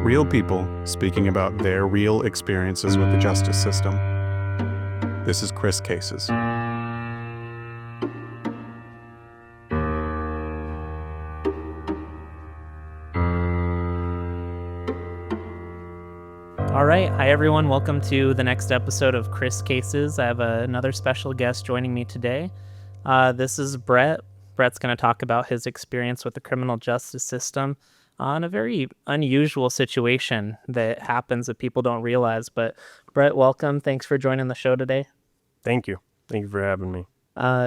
Real people speaking about their real experiences with the justice system. This is Chris Cases. All right. Hi, everyone. Welcome to the next episode of Chris Cases. I have another special guest joining me today. This is Bret. Bret's going to talk about his experience with the criminal justice system on a very unusual situation that happens that people don't realize. But Bret, welcome. Thanks for joining the show today. Thank you. Thank you for having me.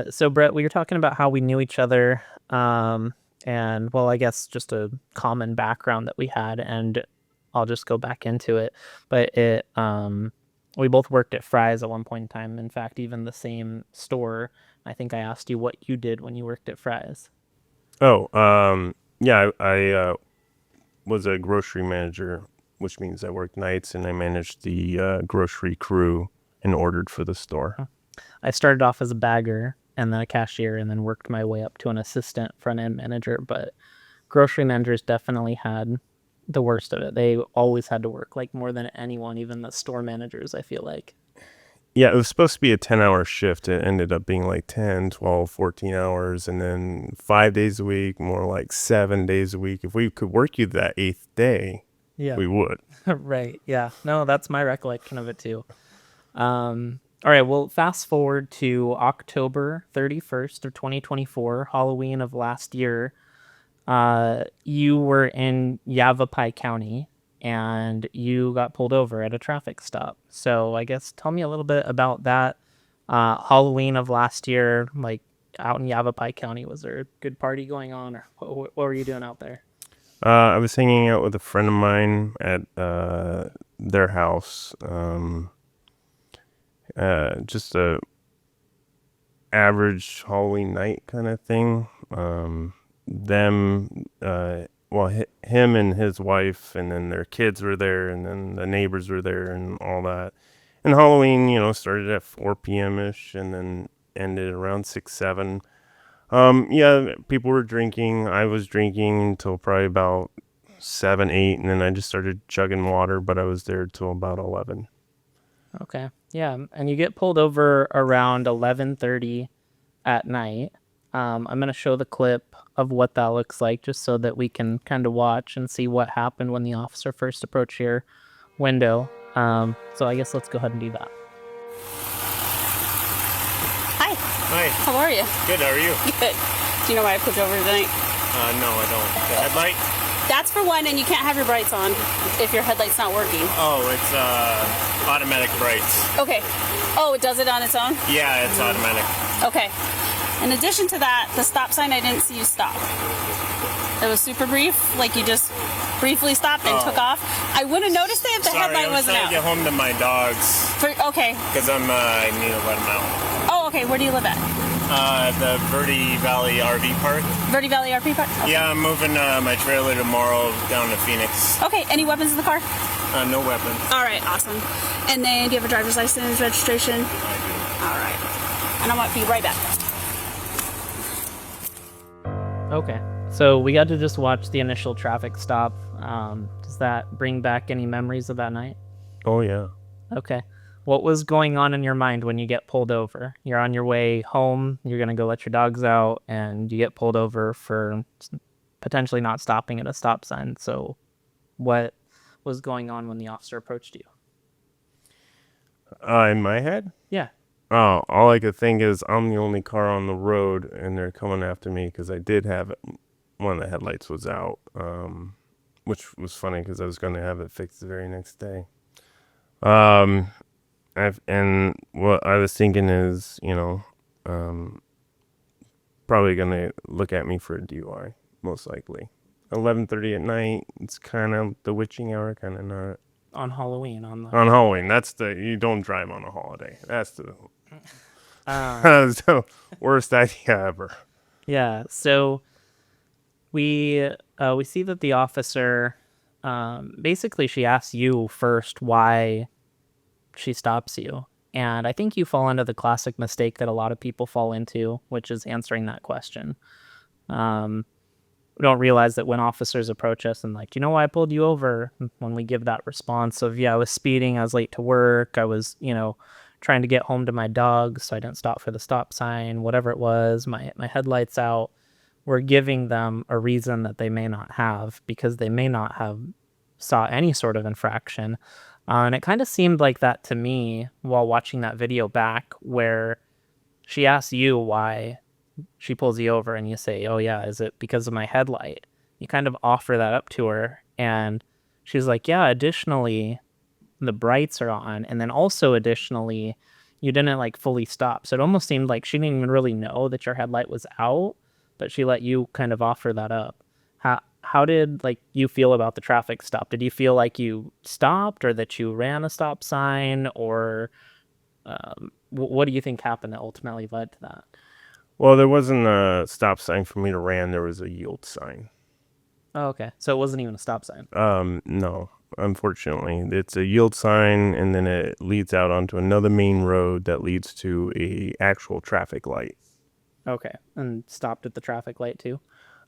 So Bret, we were talking about how we knew each other, and well, I guess just a common background that we had, and I'll just go back into it. But we both worked at Fry's at one point in time. In fact, even the same store. I think I asked you what you did when you worked at Fry's. Yeah, I was a grocery manager, which means I worked nights and I managed the grocery crew and ordered for the store. I started off as a bagger and then a cashier and then worked my way up to an assistant front-end manager. But grocery managers definitely had the worst of it. They always had to work like more than anyone, even the store managers, I feel like. Yeah, it was supposed to be a 10-hour shift. It ended up being like 10, 12, 14 hours, and then 5 days a week, more like 7 days a week. If we could work you that 8th day, we would. Right, yeah. No, that's my recollection of it too. All right, well, fast forward to October 31st of 2024, Halloween of last year. You were in Yavapai County, and you got pulled over at a traffic stop. So I guess tell me a little bit about that Halloween of last year, like out in Yavapai County. Was there a good party going on, or what were you doing out there? I was hanging out with a friend of mine at their house. Just a average Halloween night kind of thing. Him and his wife, and then their kids were there, and then the neighbors were there, and all that. And Halloween, started at 4 p.m. ish, and then ended around 6, 7. People were drinking. I was drinking until probably about 7, 8, and then I just started chugging water. But I was there till about 11. Okay, yeah, and you get pulled over around 11:30 at night. I'm going to show the clip of what that looks like just so that we can kind of watch and see what happened when the officer first approached your window. So I guess let's go ahead and do that. Hi. Hi. How are you? Good. How are you? Good. Do you know why I pulled you over tonight? No, I don't. The headlight? That's for one, and you can't have your brights on if your headlight's not working. Oh, it's automatic brights. Okay. Oh, it does it on its own? Yeah, it's automatic. Okay. In addition to that, the stop sign, I didn't see you stop. It was super brief, like you just briefly stopped and took off. I would have noticed it if the headlight wasn't out. I was trying to get home to my dogs. Okay. Because I need to let them out. Oh, okay. Where do you live at? The Verde Valley RV Park. Verde Valley RV Park? Okay. Yeah, I'm moving my trailer tomorrow down to Phoenix. Okay. Any weapons in the car? No weapons. All right. Awesome. And then do you have a driver's license, registration? I do. All right. And I might be right back. Okay, so we got to just watch the initial traffic stop. Does that bring back any memories of that night? Oh, yeah. Okay. What was going on in your mind when you get pulled over? You're on your way home, you're going to go let your dogs out, and you get pulled over for potentially not stopping at a stop sign. So what was going on when the officer approached you? In my head? Yeah. Oh, all I could think is I'm the only car on the road, and they're coming after me because I did have it. One of the headlights was out, which was funny because I was going to have it fixed the very next day. And what I was thinking is, probably going to look at me for a DUI, most likely. 11:30 at night, it's kind of the witching hour, kind of not. On Halloween. On Halloween, you don't drive on a holiday. That's the worst idea ever. Yeah, so we see that the officer, basically she asks you first why she stops you. And I think you fall into the classic mistake that a lot of people fall into, which is answering that question. we don't realize that when officers approach us and like, you know why I pulled you over? When we give that response of, yeah, I was speeding, I was late to work, I was, trying to get home to my dog, so I didn't stop for the stop sign, whatever it was, my headlights out. We're giving them a reason that they may not have because they may not have saw any sort of infraction. And it kind of seemed like that to me while watching that video back, where she asks you why she pulls you over and you say, oh yeah, is it because of my headlight? You kind of offer that up to her, and she's like, yeah, additionally the brights are on, and then also additionally you didn't like fully stop. So it almost seemed like she didn't even really know that your headlight was out, but she let you kind of offer that up. How did like you feel about the traffic stop? Did you feel like you stopped, or that you ran a stop sign, or what do you think happened that ultimately led to that? Well, there wasn't a stop sign for me to ran. There was a yield sign. Oh, okay. So it wasn't even a stop sign. No, unfortunately. It's a yield sign, and then it leads out onto another main road that leads to a actual traffic light. Okay. And stopped at the traffic light too?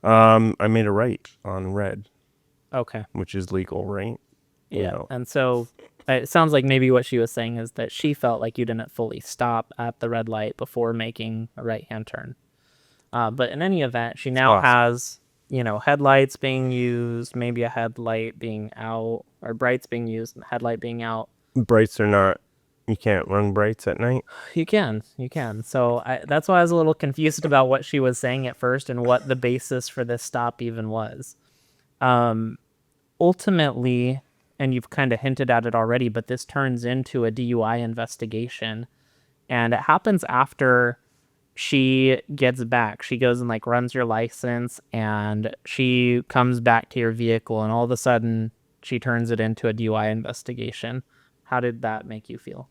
I made a right on red, Okay. which is legal, right? You Yeah. know. And so it sounds like maybe what she was saying is that she felt like you didn't fully stop at the red light before making a right-hand turn. But in any event, she now Awesome. has, headlights being used, maybe a headlight being out, or brights being used and headlight being out. Brights are not, you can't run brights at night. You can. So that's why I was a little confused about what she was saying at first and what the basis for this stop even was. Ultimately, and you've kind of hinted at it already, but this turns into a DUI investigation. And it happens after she gets back. She goes and like runs your license, and she comes back to your vehicle, and all of a sudden she turns it into a DUI investigation. How did that make you feel?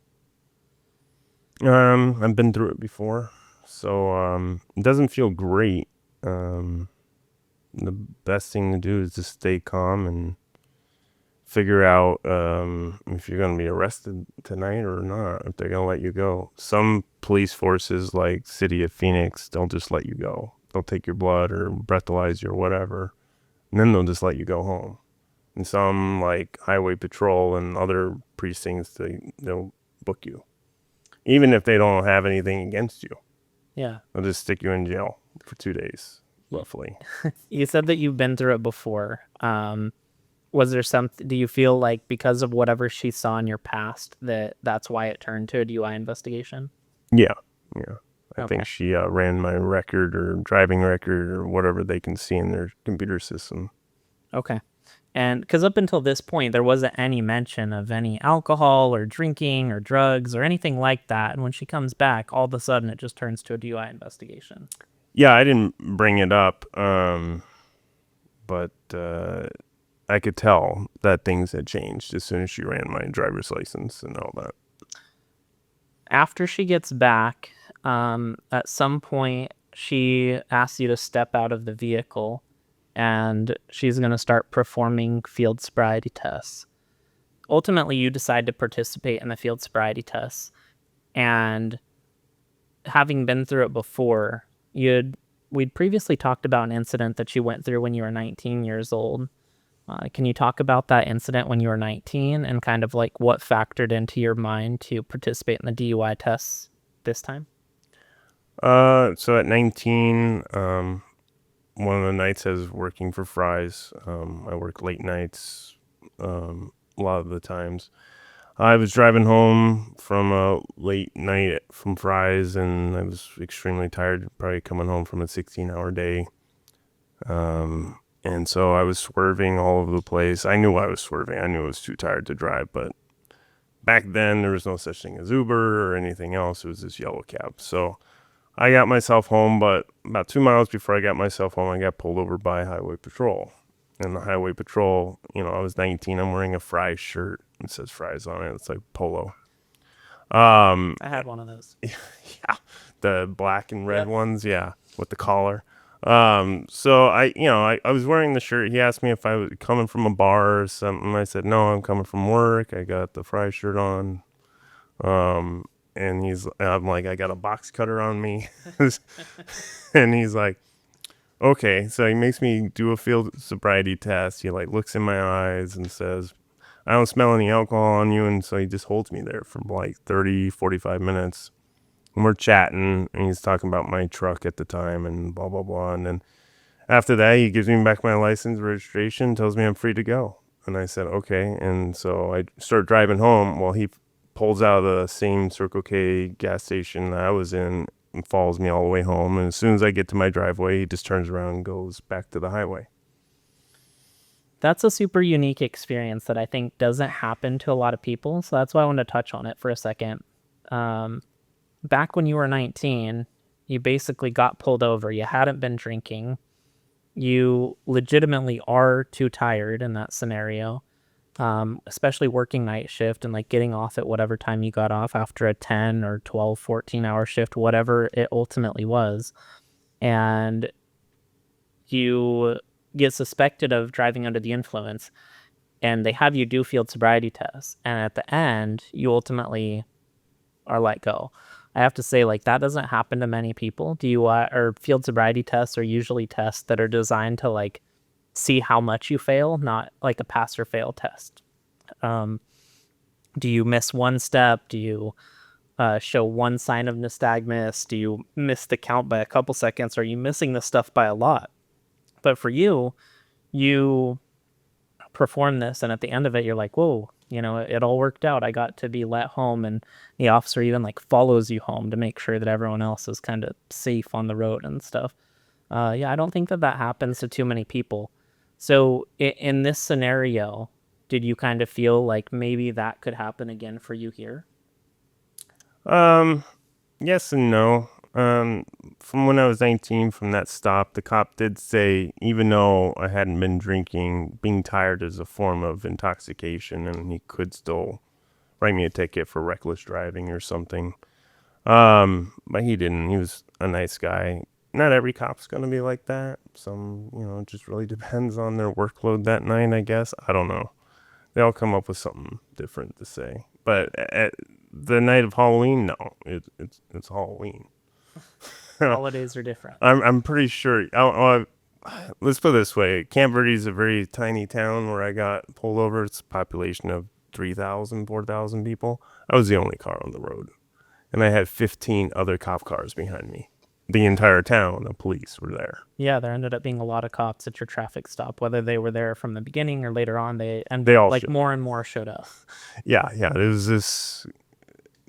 I've been through it before, so it doesn't feel great. The best thing to do is just stay calm and figure out if you're going to be arrested tonight or not, if they're going to let you go. Some police forces, like City of Phoenix, they'll just let you go. They'll take your blood or breathalyze you or whatever, and then they'll just let you go home. And some, like Highway Patrol and other precincts, they'll book you. Even if they don't have anything against you, Yeah. they'll just stick you in jail for 2 days, roughly. You said that you've been through it before. Was there do you feel like because of whatever she saw in your past that's why it turned to a DUI investigation? Yeah. I Okay. think she ran my record or driving record or whatever they can see in their computer system. Okay. And because up until this point, there wasn't any mention of any alcohol or drinking or drugs or anything like that. And when she comes back, all of a sudden it just turns to a DUI investigation. Yeah, I didn't bring it up, but I could tell that things had changed as soon as she ran my driver's license and all that. After she gets back, at some point, she asks you to step out of the vehicle, and she's going to start performing field sobriety tests. Ultimately, you decide to participate in the field sobriety tests, and having been through it before, we'd previously talked about an incident that you went through when you were 19 years old. Can you talk about that incident when you were 19 and kind of like what factored into your mind to participate in the DUI tests this time? So at 19, one of the nights I was working for Fry's. I work late nights a lot of the times. I was driving home from a late night from Fry's, and I was extremely tired, probably coming home from a 16-hour day. And so I was swerving all over the place. I knew I was swerving. I knew I was too tired to drive, but back then there was no such thing as Uber or anything else. It was this yellow cab. So I got myself home, but about 2 miles before I got myself home, I got pulled over by Highway Patrol. And the Highway Patrol, I was 19. I'm wearing a Fry's shirt. It says Fry's on it. It's like polo. I had one of those. Yeah, the black and red Yep. ones. Yeah, with the collar. So I was wearing the shirt. He asked me if I was coming from a bar or something. I said, no, I'm coming from work. I got the Fry shirt on. And I'm like, I got a box cutter on me. And he's like, okay. So he makes me do a field sobriety test. He like looks in my eyes and says, I don't smell any alcohol on you. And so he just holds me there for like 30, 45 minutes. And we're chatting, and he's talking about my truck at the time and blah, blah, blah. And then after that, he gives me back my license, registration, tells me I'm free to go. And I said, okay. And so I start driving home. Well, he pulls out of the same Circle K gas station that I was in and follows me all the way home. And as soon as I get to my driveway, he just turns around and goes back to the highway. That's a super unique experience that I think doesn't happen to a lot of people. So that's why I wanted to touch on it for a second. Back when you were 19, you basically got pulled over. You hadn't been drinking. You legitimately are too tired in that scenario, especially working night shift and like getting off at whatever time you got off after a 10 or 12, 14-hour shift, whatever it ultimately was. And you get suspected of driving under the influence, and they have you do field sobriety tests. And at the end, you ultimately are let go. I have to say, like, that doesn't happen to many people. Or field sobriety tests are usually tests that are designed to like see how much you fail, not like a pass or fail test. Do you miss one step? Do you show one sign of nystagmus? Do you miss the count by a couple seconds? Are you missing this stuff by a lot? But for you, you perform this, and at the end of it, you're like, whoa, it all worked out. I got to be let home, and the officer even like follows you home to make sure that everyone else is kind of safe on the road and stuff. I don't think that happens to too many people. So in this scenario, did you kind of feel like maybe that could happen again for you here? Yes and no. From when I was 19, from that stop, the cop did say, even though I hadn't been drinking, being tired is a form of intoxication, and he could still write me a ticket for reckless driving or something. But he didn't. He was a nice guy. Not every cop's gonna be like that. Some, it just really depends on their workload that night, I guess. I don't know. They all come up with something different to say. But at the night of Halloween, no, it's Halloween. Holidays are different. I'm pretty sure. Let's put it this way: Camp Verde is a very tiny town where I got pulled over. It's a population of 3,000, 4,000 people. I was the only car on the road, and I had 15 other cop cars behind me. The entire town of police were there. Yeah, there ended up being a lot of cops at your traffic stop, whether they were there from the beginning or later on. They all like more and more showed up. Yeah, it was this.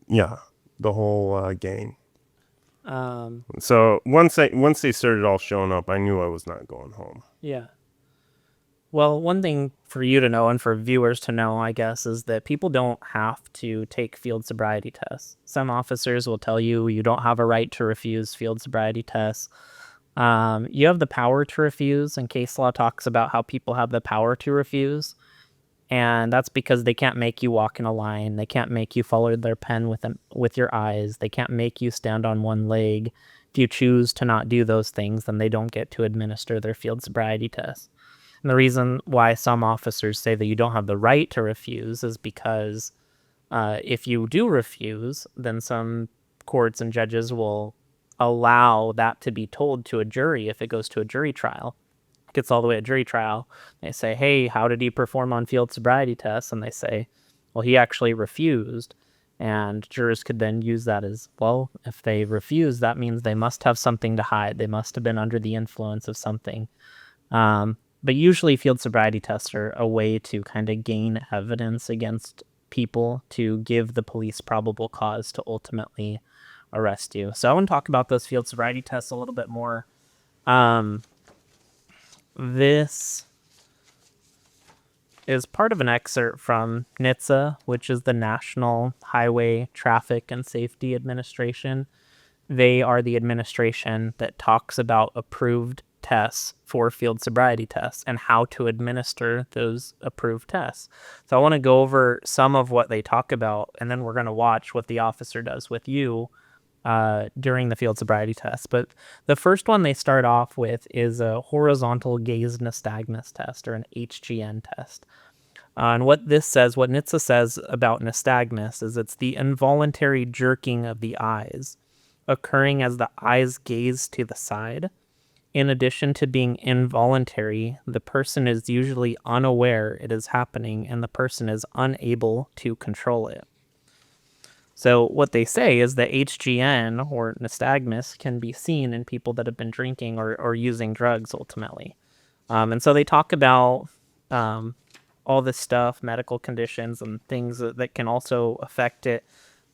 Yeah, the whole gang. So once they started all showing up, I knew I was not going home. Yeah. Well, one thing for you to know and for viewers to know, I guess, is that people don't have to take field sobriety tests. Some officers will tell you you don't have a right to refuse field sobriety tests. You have the power to refuse, and case law talks about how people have the power to refuse. And that's because they can't make you walk in a line. They can't make you follow their pen with your eyes. They can't make you stand on one leg. If you choose to not do those things, then they don't get to administer their field sobriety test. And the reason why some officers say that you don't have the right to refuse is because if you do refuse, then some courts and judges will allow that to be told to a jury if it goes to a jury trial. Gets all the way to jury trial. They say, hey, how did he perform on field sobriety tests? And they say, well, he actually refused. And jurors could then use that as, well, if they refuse, that means they must have something to hide. They must have been under the influence of something. But usually field sobriety tests are a way to kind of gain evidence against people to give the police probable cause to ultimately arrest you. So I want to talk about those field sobriety tests a little bit more. This is part of an excerpt from NHTSA, which is the National Highway Traffic and Safety Administration. They are the administration that talks about approved tests for field sobriety tests and how to administer those approved tests. So I want to go over some of what they talk about, and then we're going to watch what the officer does with you during the field sobriety test. But the first one they start off with is a horizontal gaze nystagmus test, or an HGN test. And what NHTSA says about nystagmus is it's the involuntary jerking of the eyes, occurring as the eyes gaze to the side. in addition to being involuntary, the person is usually unaware it is happening and the person is unable to control it. So what they say is that HGN or nystagmus can be seen in people that have been drinking or using drugs ultimately. And so they talk about all this stuff, medical conditions and things that can also affect it.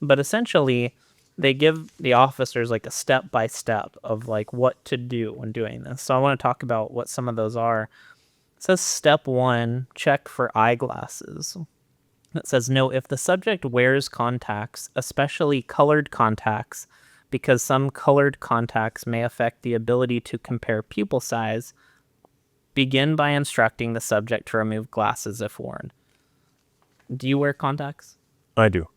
But essentially, they give the officers like a step-by-step of like what to do when doing this. So I want to talk about what some of those are. It says step 1, check for eyeglasses. It says, note if the subject wears contacts, especially colored contacts, because some colored contacts may affect the ability to compare pupil size, begin by instructing the subject to remove glasses if worn. Do you wear contacts? I do.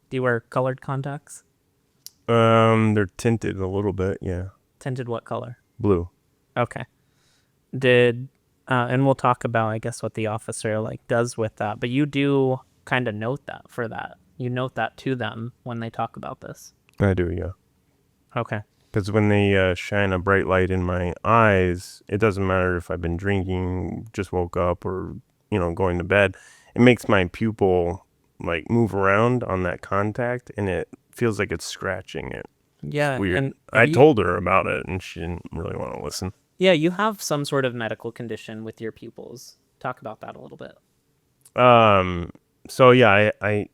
Do you wear colored contacts? They're tinted a little bit, yeah. Tinted what color? Blue. Okay. And we'll talk about, I guess, what the officer like does with that. But you do kind of note that for that. You note that to them when they talk about this. I do, yeah. Okay. Because when they shine a bright light in my eyes, it doesn't matter if I've been drinking, just woke up, or, going to bed. It makes my pupil, like, move around on that contact, and it feels like it's scratching it. Yeah. Weird. And I told her about it, and she didn't really want to listen. Yeah, you have some sort of medical condition with your pupils. Talk about that a little bit. So yeah, I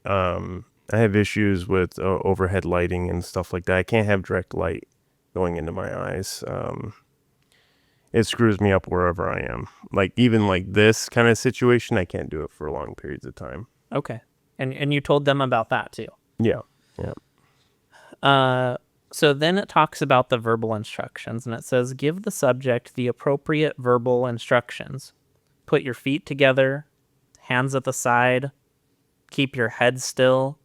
have issues with overhead lighting and stuff like that. I can't have direct light going into my eyes. It screws me up wherever I am. Like even like this kind of situation, I can't do it for long periods of time. Okay. And you told them about that too. Yeah. So then it talks about the verbal instructions, and it says, give the subject the appropriate verbal instructions. Put your feet together, hands at the side, keep your head still,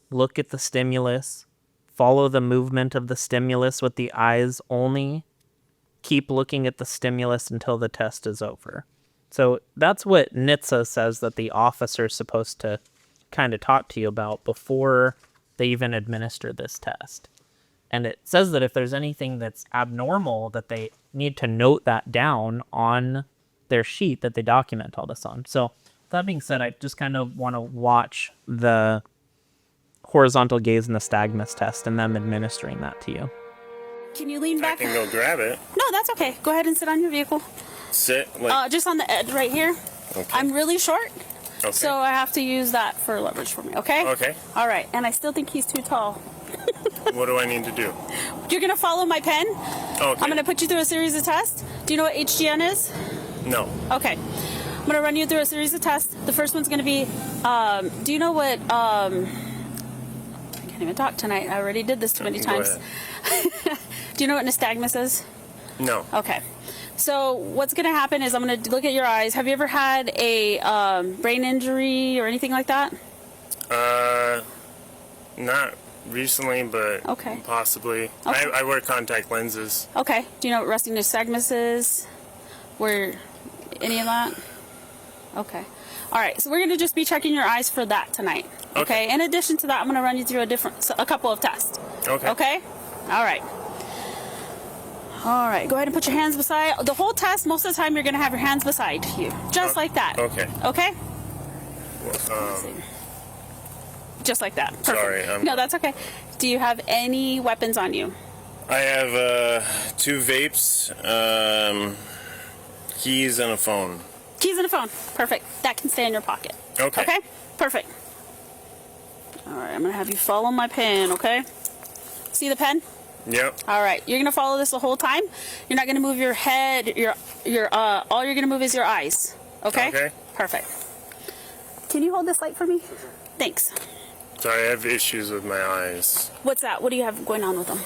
look at the stimulus, follow the movement of the stimulus with the eyes only, keep looking at the stimulus until the test is over. So that's what NHTSA says that the officer is supposed to kind of talk to you about before they even administer this test. And it says that if there's anything that's abnormal, that they need to note that down on their sheet that they document all this on. So that being said, I just kind of want to watch the horizontal gaze nystagmus test and them administering that to you. Can you lean back? I can go grab it. No, that's okay. Go ahead and sit on your vehicle. Sit like. Just on the edge right here. Okay. I'm really short, Okay. so I have to use that for leverage for me, okay? Okay. All right, and I still think he's too tall. What do I need to do? You're going to follow my pen. Okay. I'm going to put you through a series of tests. Do you know what HGN is? No. Okay. I'm going to run you through a series of tests. The first one's going to be, do you know what, I can't even talk tonight. I already did this too many times. Do you know what nystagmus is? No. Okay. So what's going to happen is I'm going to look at your eyes. Have you ever had a brain injury or anything like that? Not recently, but Okay. possibly. Okay. I wear contact lenses. Okay. Do you know what resting nystagmus is? Where any of that? Okay. All right. So we're going to just be checking your eyes for that tonight. Okay. In addition to that, I'm going to run you through a couple of tests. Okay. Okay. All right. All right. Go ahead and put your hands beside. The whole test, most of the time, you're going to have your hands beside you, just like that. Okay. Okay. Just like that. Perfect. Sorry. No, that's okay. Do you have any weapons on you? I have 2 vapes, keys, and a phone. Keys and a phone. Perfect. That can stay in your pocket. Okay. Okay? Perfect. All right, I'm going to have you follow my pen, okay? See the pen? Yep. All right. You're going to follow this the whole time. You're not going to move your head. All you're going to move is your eyes. Okay? Okay. Perfect. Can you hold this light for me? Thanks. Sorry, I have issues with my eyes. What's that? What do you have going on with them?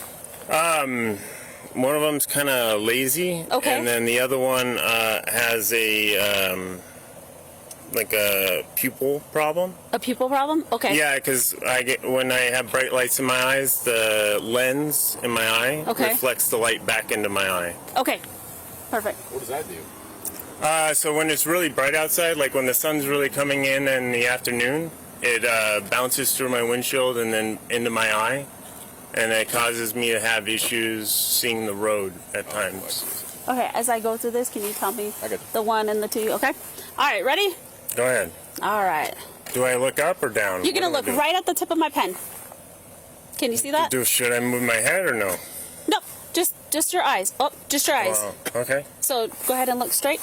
One of them's kind of lazy. Okay. And then the other one has a like a pupil problem. A pupil problem? Okay. Yeah, because when I have bright lights in my eyes, the lens in my eye reflects the light back into my eye. Okay. Perfect. What does that do? So when it's really bright outside, like when the sun's really coming in the afternoon, it bounces through my windshield and then into my eye, and it causes me to have issues seeing the road at times. Okay, as I go through this, can you tell me I got you. the 1 and the 2? Okay. All right, ready? Go ahead. All right. Do I look up or down? You're going to What look do I do? right at the tip of my pen. Can you see that? Should I move my head or no? No, just your eyes. Oh, just your eyes. Wow. Okay. So go ahead and look straight.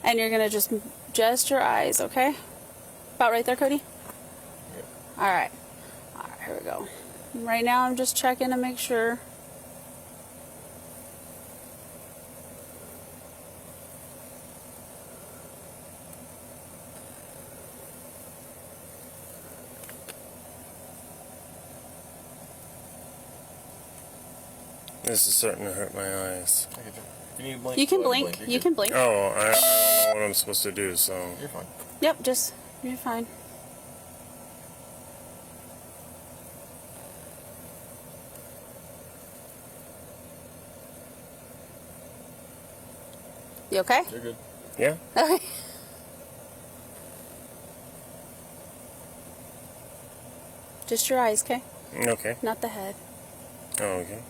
And you're going to just your eyes, okay? About right there, Cody? Yeah. All right. All right, here we go. Right now, I'm just checking to make sure. This is starting to hurt my eyes. I got you. If you need to blink, You can go ahead and blink. You're You good. can blink. Oh, I don't know what I'm supposed to do, so. You're fine. Yep, you're fine. You okay? You're good. Yeah? Okay. Just your eyes, okay? Okay. Not the head. Oh, okay.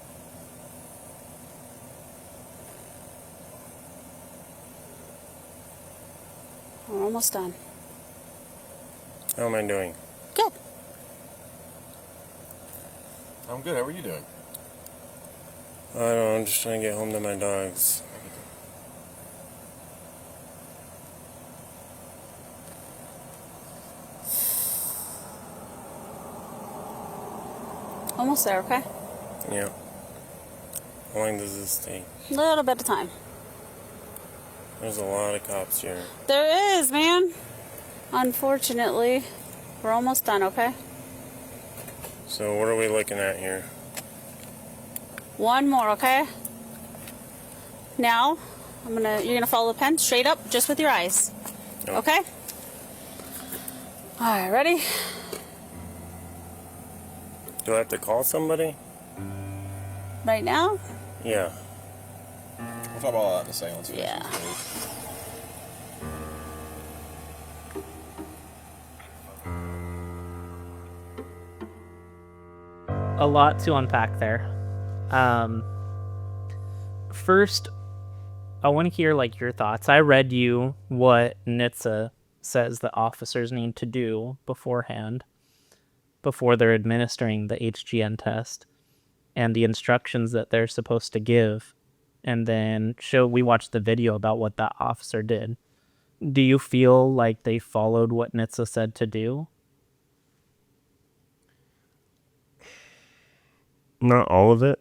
We're almost done. How am I doing? Good. I'm good. How are you doing? I don't know, I'm just trying to get home to my dogs. Almost there, okay? Yeah. How long does this take? A little bit of time. There's a lot of cops here. There is, man. Unfortunately. We're almost done, okay? So what are we looking at here? One more, okay? Now, you're gonna follow the pen straight up, just with your eyes. Yep. Okay? All right, ready? Do I have to call somebody? Right now? Yeah. We'll talk about that in a second. Let's finish Yeah. these rules. A lot to unpack there. First, I want to hear like your thoughts. I read you what NHTSA says that officers need to do beforehand, before they're administering the HGN test, and the instructions that they're supposed to give, and then we watched the video about what that officer did. Do you feel like they followed what NHTSA said to do? Not all of it.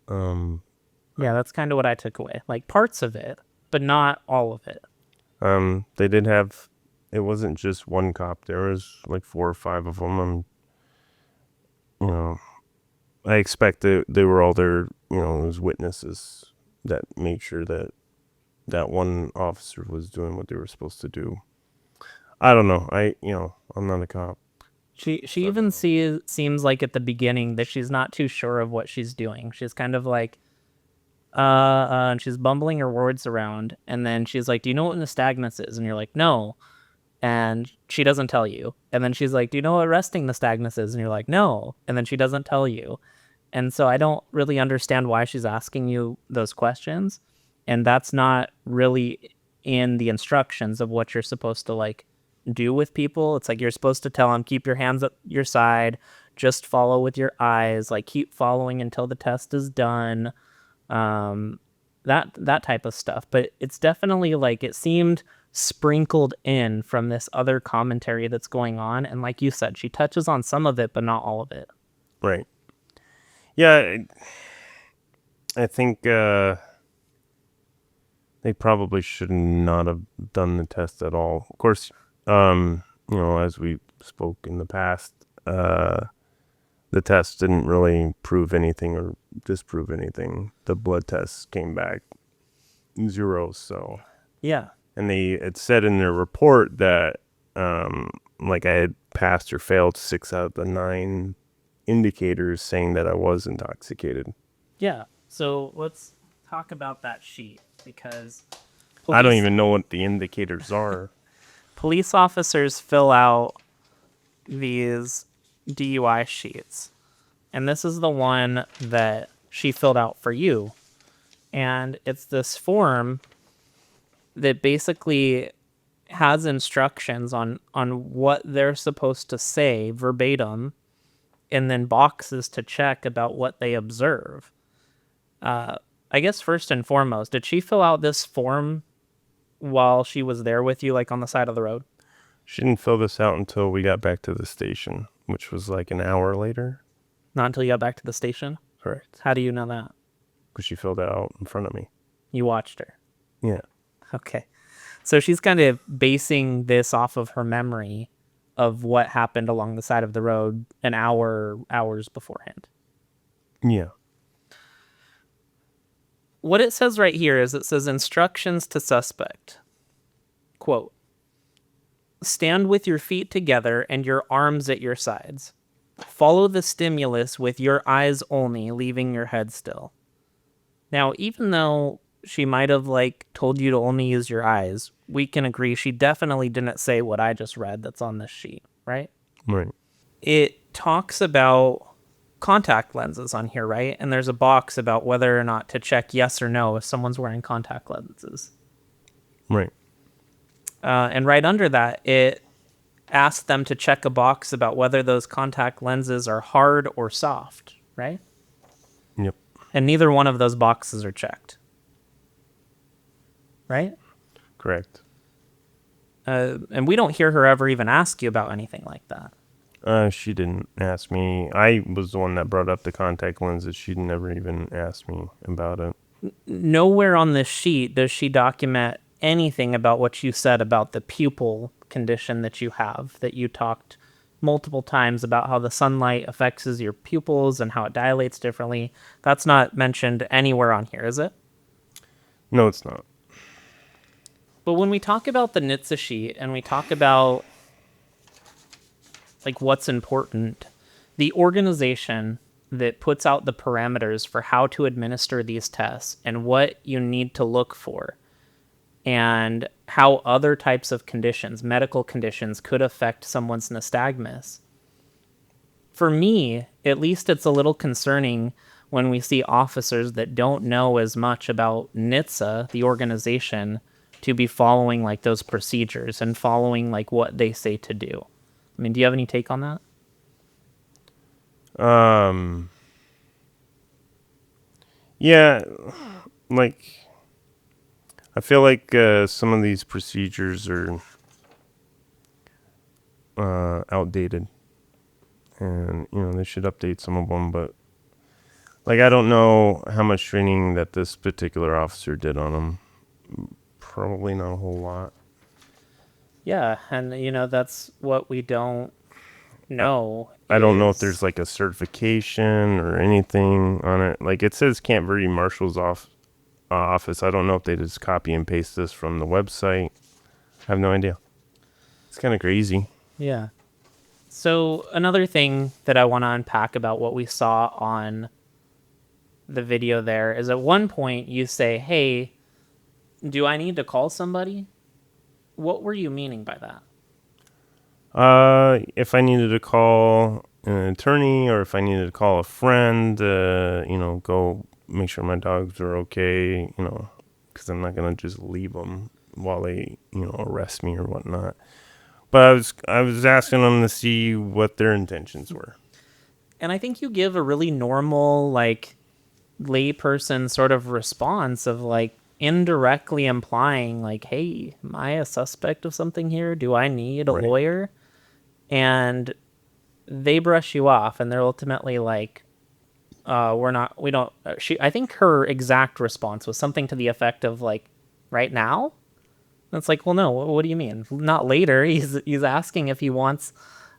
Yeah, that's kind of what I took away. Like parts of it, but not all of it. They did have, it wasn't just one cop. There was like 4 or 5 of them. I expect that they were all there, as witnesses that made sure that that one officer was doing what they were supposed to do. I don't know. I'm not a cop. She even seems like at the beginning that she's not too sure of what she's doing. She's kind of like, and she's bumbling her words around. And then she's like, do you know what nystagmus is? And you're like, no. And she doesn't tell you. And then she's like, do you know what resting nystagmus is? And you're like, no. And then she doesn't tell you. And so I don't really understand why she's asking you those questions. And that's not really in the instructions of what you're supposed to like do with people. It's like you're supposed to tell them, keep your hands at your side, just follow with your eyes, like keep following until the test is done. That type of stuff. But it's definitely like it seemed sprinkled in from this other commentary that's going on. And like you said, she touches on some of it, but not all of it. Right. Yeah, I think they probably should not have done the test at all. Of course, as we spoke in the past, the test didn't really prove anything or disprove anything. The blood test came back 0, so. Yeah. And it said in their report that, I had passed or failed 6 out of the 9 indicators saying that I was intoxicated. Yeah. So let's talk about that sheet because I don't even know what the indicators are. Police officers fill out these DUI sheets. And this is the one that she filled out for you. And it's this form that basically has instructions on what they're supposed to say verbatim, and then boxes to check about what they observe. I guess first and foremost, did she fill out this form while she was there with you, like on the side of the road? She didn't fill this out until we got back to the station, which was like an hour later. Not until you got back to the station? Correct. How do you know that? Because she filled it out in front of me. You watched her. Yeah. Okay. So she's kind of basing this off of her memory of what happened along the side of the road an hours beforehand. Yeah. What it says right here is it says instructions to suspect. Quote, stand with your feet together and your arms at your sides. Follow the stimulus with your eyes only, leaving your head still. Now, even though she might have told you to only use your eyes, we can agree she definitely didn't say what I just read that's on this sheet, right? Right. It talks about contact lenses on here, right? And there's a box about whether or not to check yes or no if someone's wearing contact lenses. Right. And right under that, it asks them to check a box about whether those contact lenses are hard or soft, right? Yep. And neither one of those boxes are checked. Right? Correct. And we don't hear her ever even ask you about anything like that. She didn't ask me. I was the one that brought up the contact lenses. She never even asked me about it. Nowhere on this sheet does she document anything about what you said about the pupil condition that you have, that you talked multiple times about how the sunlight affects your pupils and how it dilates differently. That's not mentioned anywhere on here, is it? No, it's not. But when we talk about the NHTSA sheet and we talk about what's important, the organization that puts out the parameters for how to administer these tests and what you need to look for and how other types of conditions, medical conditions, could affect someone's nystagmus. For me, at least it's a little concerning when we see officers that don't know as much about NHTSA, the organization, to be following those procedures and following what they say to do. I mean, do you have any take on that? Yeah, I feel like some of these procedures are outdated, and they should update some of them. But I don't know how much training that this particular officer did on them. Probably not a whole lot. Yeah, and that's what we don't know. I don't know if there's a certification or anything on it. It says Camp Verde Marshal's office. I don't know if they just copy and paste this from the website. I have no idea. It's kind of crazy. Yeah. So another thing that I want to unpack about what we saw on the video there is at one point you say, hey, do I need to call somebody? What were you meaning by that? If I needed to call an attorney or if I needed to call a friend, go make sure my dogs are okay, because I'm not going to just leave them while they, arrest me or whatnot. But I was asking them to see what their intentions were. And I think you give a really normal, layperson sort of response of indirectly implying hey, am I a suspect of something here? Do I need a lawyer? And they brush you off and they're ultimately I think her exact response was something to the effect of right now. And it's well, no, what do you mean? Not later. He's asking if he wants,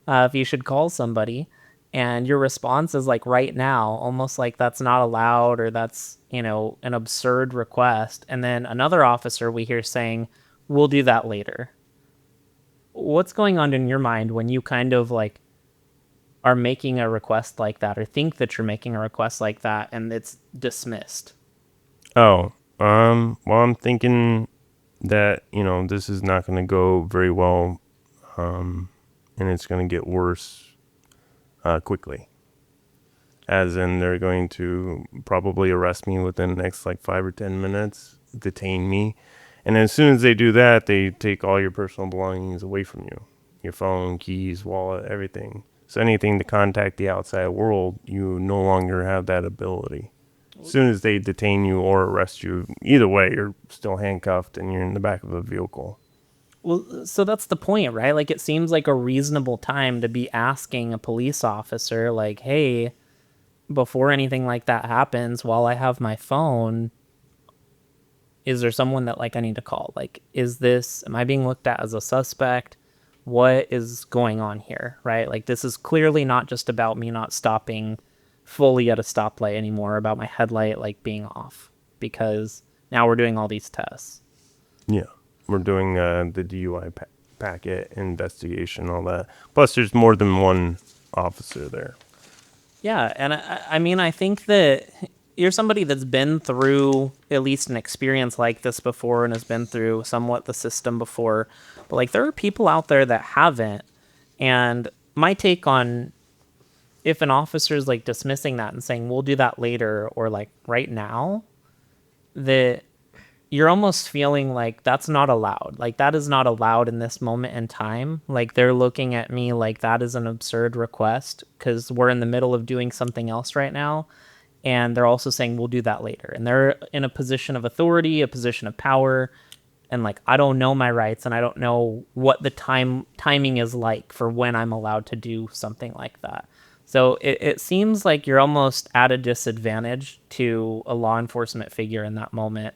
if you should call somebody. And your response is right now, almost that's not allowed or that's, an absurd request. And then another officer we hear saying, we'll do that later. What's going on in your mind when you kind of are making a request like that or think that you're making a request like that and it's dismissed? Oh, well, I'm thinking that, this is not going to go very well, and it's going to get worse quickly. as in they're going to probably arrest me within the next like 5 or 10 minutes, detain me. And as soon as they do that, they take all your personal belongings away from you, your phone, keys, wallet, everything. So anything to contact the outside world, you no longer have that ability. As soon as they detain you or arrest you, either way, you're still handcuffed and you're in the back of a vehicle. Well, so that's the point, right? Like, it seems like a reasonable time to be asking a police officer, like, hey, before anything like that happens, while I have my phone, is there someone that, like, I need to call? Like, am I being looked at as a suspect? What is going on here, right? Like, this is clearly not just about me not stopping fully at a stoplight anymore, about my headlight, like, being off, because now we're doing all these tests. Yeah. We're doing the DUI packet investigation, all that. Plus, there's more than one officer there. Yeah, and I mean, I think that you're somebody that's been through at least an experience like this before and has been through somewhat the system before. But, like, there are people out there that haven't. And my take on if an officer is, like, dismissing that and saying, we'll do that later or, like, right now, that you're almost feeling like that's not allowed. Like, that is not allowed in this moment in time. Like, they're looking at me like that is an absurd request because we're in the middle of doing something else right now. And they're also saying we'll do that later. And they're in a position of authority, a position of power. And, like, I don't know my rights and I don't know what the timing is like for when I'm allowed to do something like that. So it seems like you're almost at a disadvantage to a law enforcement figure in that moment,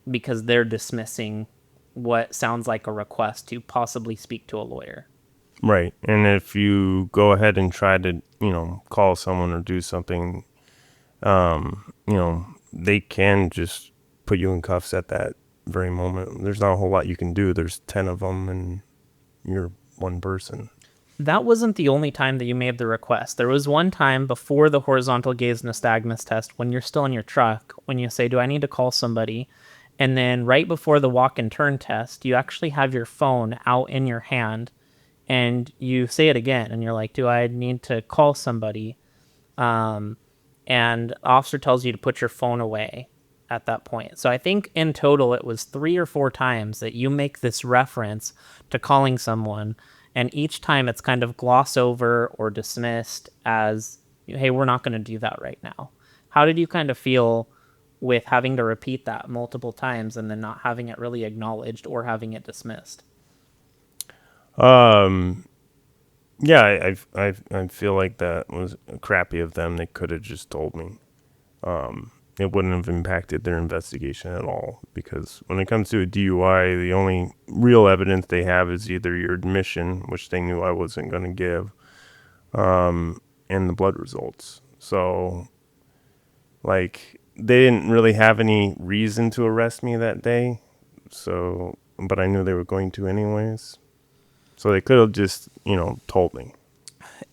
because they're dismissing what sounds like a request to possibly speak to a lawyer. Right. And if you go ahead and try to, call someone or do something, they can just put you in cuffs at that very moment. There's not a whole lot you can do. There's 10 of them and you're one person. That wasn't the only time that you made the request. There was one time before the horizontal gaze nystagmus test when you're still in your truck, when you say, do I need to call somebody? And then right before the walk and turn test, you actually have your phone out in your hand and you say it again. And you're like, do I need to call somebody? And the officer tells you to put your phone away at that point. So I think in total, it was 3 or 4 times that you make this reference to calling someone. And each time it's kind of glossed over or dismissed as, hey, we're not going to do that right now. How did you kind of feel with having to repeat that multiple times and then not having it really acknowledged or having it dismissed? Yeah, I feel like that was crappy of them. They could have just told me. It wouldn't have impacted their investigation at all, because when it comes to a DUI, the only real evidence they have is either your admission, which they knew I wasn't going to give, and the blood results. So, like, they didn't really have any reason to arrest me that day. So, but I knew they were going to anyways. So they could have just, told me.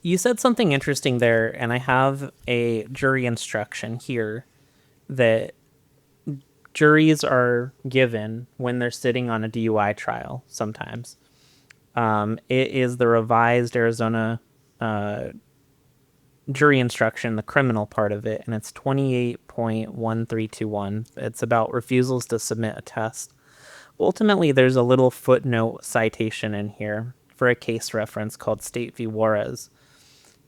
You said something interesting there, and I have a jury instruction here that juries are given when they're sitting on a DUI trial sometimes. It is the revised Arizona jury instruction, the criminal part of it, and it's 28.1321. It's about refusals to submit a test. Ultimately, there's a little footnote citation in here for a case reference called State v. Juarez.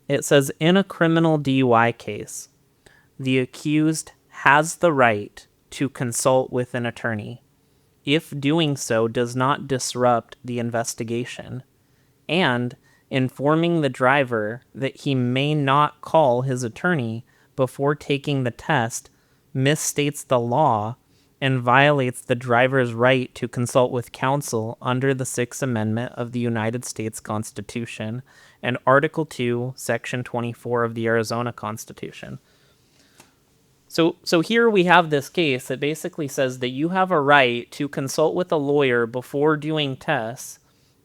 It says, in a criminal DUI case, the accused has the right to consult with an attorney if doing so does not disrupt the investigation, and informing the driver that he may not call his attorney before taking the test misstates the law and violates the driver's right to consult with counsel under the 6th Amendment of the United States Constitution and Article 2, Section 24 of the Arizona Constitution. So here we have this case that basically says that you have a right to consult with a lawyer before doing tests,